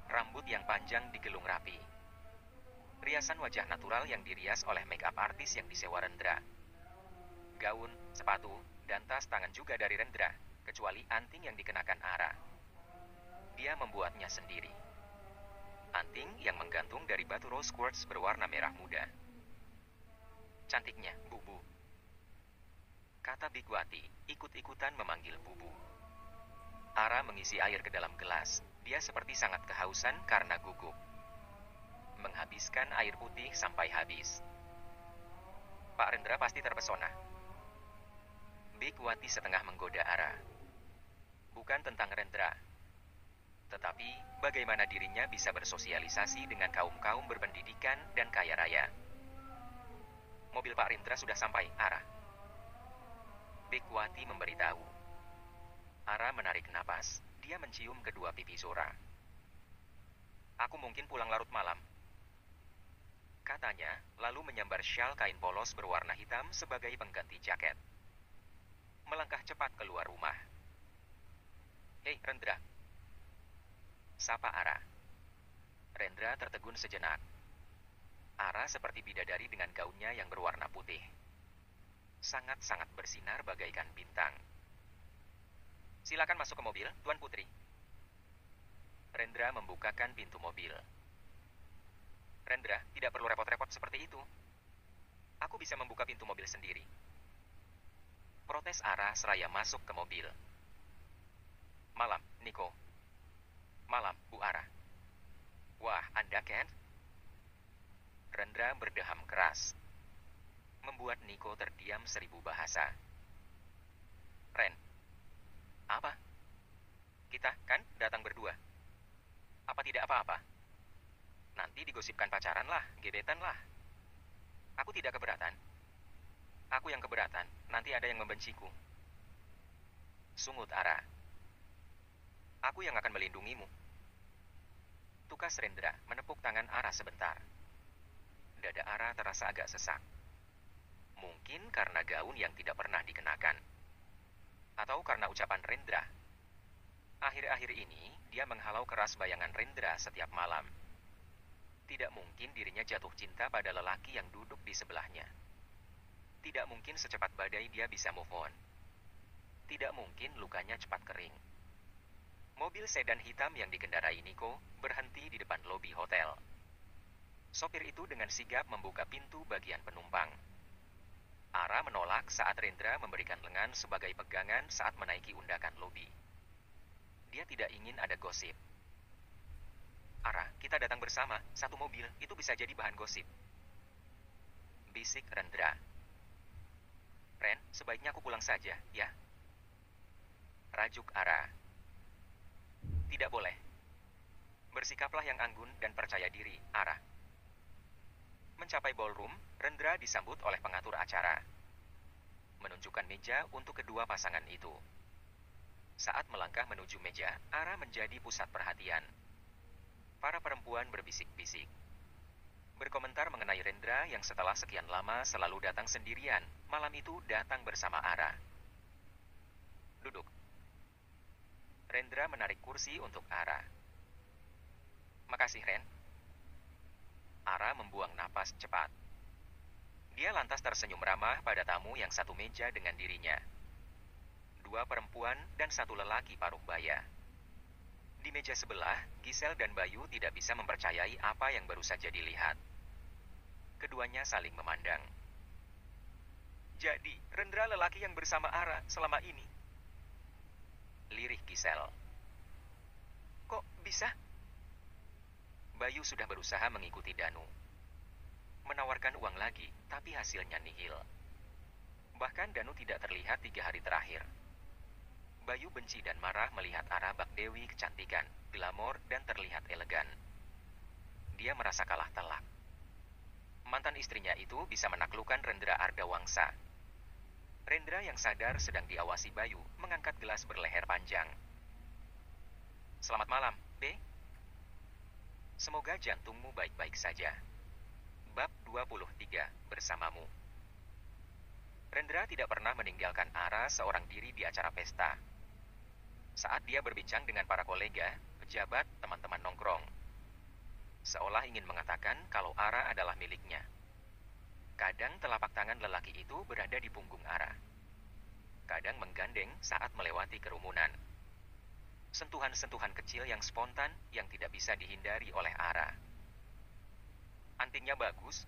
Rambut yang panjang digelung rapi. Riasan wajah natural yang dirias oleh make-up artis yang disewa Rendra. Gaun, sepatu, dan tas tangan juga dari Rendra, kecuali anting yang dikenakan Ara. Dia membuatnya sendiri. Anting yang menggantung dari batu rose quartz berwarna merah muda. Cantiknya, Bubu. Kata Bigwati, ikut-ikutan memanggil Bubu. Ara mengisi air ke dalam gelas. Dia seperti sangat kehausan karena gugup. Menghabiskan air putih sampai habis. Pak Rendra pasti terpesona. Bigwati setengah menggoda Ara. Bukan tentang Rendra. Tetapi bagaimana dirinya bisa bersosialisasi dengan kaum-kaum berpendidikan dan kaya raya. Mobil Pak Rendra sudah sampai, Ara. Bigwati memberitahu. Ara menarik napas. Dia mencium kedua pipi Zora. Aku mungkin pulang larut malam. Katanya, lalu menyambar syal kain polos berwarna hitam sebagai pengganti jaket. Melangkah cepat keluar rumah. Hei, Rendra. Sapa Ara. Rendra tertegun sejenak. Ara seperti bidadari dengan gaunnya yang berwarna putih. Sangat-sangat bersinar bagaikan bintang. Silakan masuk ke mobil, Tuan Putri. Rendra membukakan pintu mobil. Rendra, tidak perlu repot-repot seperti itu. Aku bisa membuka pintu mobil sendiri. Protes Ara seraya masuk ke mobil. Malam, Niko. Malam, Bu Ara. Wah, Anda kan? Rendra berdeham keras. Membuat Niko terdiam 1000 bahasa. Ren. Apa? Kita kan datang berdua. Apa tidak apa-apa? Nanti digosipkan pacaran lah, gebetan lah. Aku tidak keberatan. Aku yang keberatan, nanti ada yang membenciku. Sungut Ara. Aku yang akan melindungimu. Tukas Rendra menepuk tangan Ara sebentar. Dada Ara terasa agak sesak. Mungkin karena gaun yang tidak pernah dikenakan. Atau karena ucapan Rendra. Akhir-akhir ini, dia menghalau keras bayangan Rendra setiap malam. Tidak mungkin dirinya jatuh cinta pada lelaki yang duduk di sebelahnya. Tidak mungkin secepat badai dia bisa move on. Tidak mungkin lukanya cepat kering. Mobil sedan hitam yang dikendarai Niko berhenti di depan lobi hotel. Sopir itu dengan sigap membuka pintu bagian penumpang. Ara menolak saat Rendra memberikan lengan sebagai pegangan saat menaiki undakan lobi. Dia tidak ingin ada gosip. Ara, kita datang bersama, satu mobil, itu bisa jadi bahan gosip. Bisik Rendra. Ren, sebaiknya aku pulang saja, ya. Rajuk Ara. Tidak boleh. Bersikaplah yang anggun dan percaya diri, Ara. Mencapai ballroom, Rendra disambut oleh pengatur acara. Menunjukkan meja untuk kedua pasangan itu. Saat melangkah menuju meja, Ara menjadi pusat perhatian. Para perempuan berbisik-bisik. Berkomentar mengenai Rendra yang setelah sekian lama selalu datang sendirian, malam itu datang bersama Ara. Duduk. Rendra menarik kursi untuk Ara. Makasih, Ren. Ara membuang napas cepat. Dia lantas tersenyum ramah pada tamu yang satu meja dengan dirinya. Dua perempuan dan satu lelaki paruh baya. Di meja sebelah, Gisel dan Bayu tidak bisa mempercayai apa yang baru saja dilihat. Keduanya saling memandang. Jadi, Rendra lelaki yang bersama Ara selama ini. Lirih Gisel. Kok bisa? Bayu sudah berusaha mengikuti Danu. Menawarkan uang lagi, tapi hasilnya nihil. Bahkan Danu tidak terlihat 3 hari terakhir. Bayu benci dan marah melihat Ara bak Dewi kecantikan, glamor, dan terlihat elegan. Dia merasa kalah telak. Mantan istrinya itu bisa menaklukkan Rendra Ardawangsa. Rendra yang sadar sedang diawasi Bayu mengangkat gelas berleher panjang. Selamat malam, B. Semoga jantungmu baik-baik saja. Bab 23, bersamamu. Rendra tidak pernah meninggalkan Ara seorang diri di acara pesta. Saat dia berbincang dengan para kolega, pejabat, teman-teman nongkrong. Seolah ingin mengatakan kalau Ara adalah miliknya. Kadang telapak tangan lelaki itu berada di punggung Ara. Kadang menggandeng saat melewati kerumunan. Sentuhan-sentuhan kecil yang spontan yang tidak bisa dihindari oleh Ara. Antingnya bagus.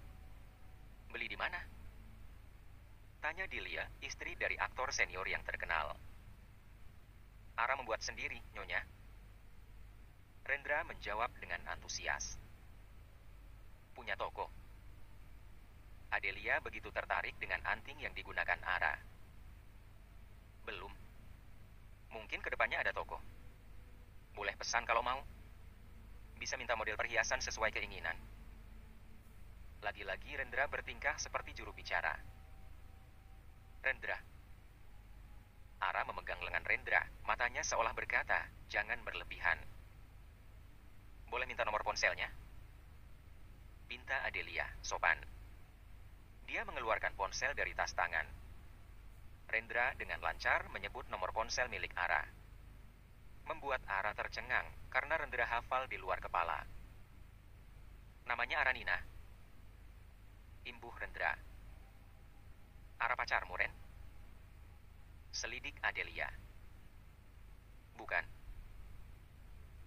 Beli di mana? Tanya Dilia, istri dari aktor senior yang terkenal. Ara membuat sendiri, Nyonya. Rendra menjawab dengan antusias. Punya toko. Adelia begitu tertarik dengan anting yang digunakan Ara. Belum. Mungkin kedepannya ada toko. Boleh pesan kalau mau. Bisa minta model perhiasan sesuai keinginan. Lagi-lagi Rendra bertingkah seperti juru bicara. Rendra. Ara memegang lengan Rendra, matanya seolah berkata, jangan berlebihan. Boleh minta nomor ponselnya? Pinta Adelia, sopan. Dia mengeluarkan ponsel dari tas tangan. Rendra dengan lancar menyebut nomor ponsel milik Ara. Membuat Ara tercengang karena Rendra hafal di luar kepala. Namanya Aranina. Imbuh Rendra. Ara pacarmu, Ren? Selidik Adelia. Bukan.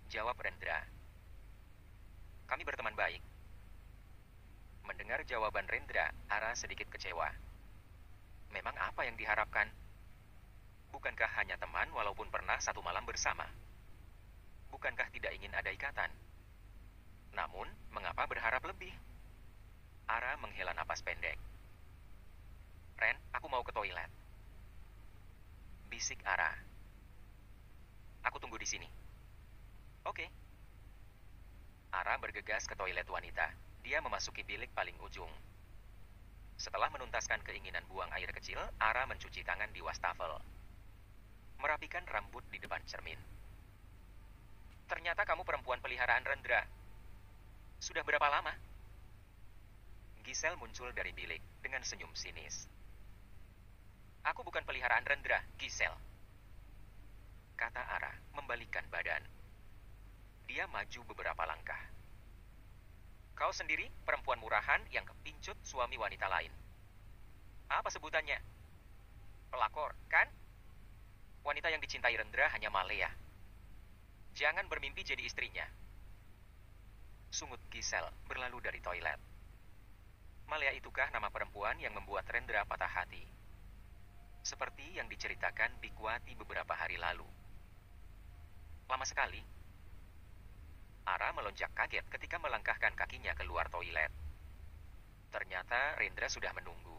Jawab Rendra. Kami berteman baik. Mendengar jawaban Rendra, Ara sedikit kecewa. Memang apa yang diharapkan? Bukankah hanya teman walaupun pernah satu malam bersama? Bukankah tidak ingin ada ikatan? Namun, mengapa berharap lebih? Ara menghela napas pendek. Ren, aku mau ke toilet. Bisik Ara. Aku tunggu di sini. Oke. Ara bergegas ke toilet wanita. Dia memasuki bilik paling ujung. Setelah menuntaskan keinginan buang air kecil, Ara mencuci tangan di wastafel. Merapikan rambut di depan cermin. Ternyata kamu perempuan peliharaan Rendra. Sudah berapa lama? Gisel muncul dari bilik dengan senyum sinis. Aku bukan peliharaan Rendra, Gisel. Kata Ara, membalikkan badan. Dia maju beberapa langkah. Kau sendiri perempuan murahan yang kepincut suami wanita lain. Apa sebutannya? Pelakor, kan? Wanita yang dicintai Rendra hanya Malea. Jangan bermimpi jadi istrinya. Sungut Gisel berlalu dari toilet. Malia itukah nama perempuan yang membuat Rendra patah hati? Seperti yang diceritakan Bikwati beberapa hari lalu. Lama sekali. Ara melonjak kaget ketika melangkahkan kakinya keluar toilet. Ternyata Rendra sudah menunggu.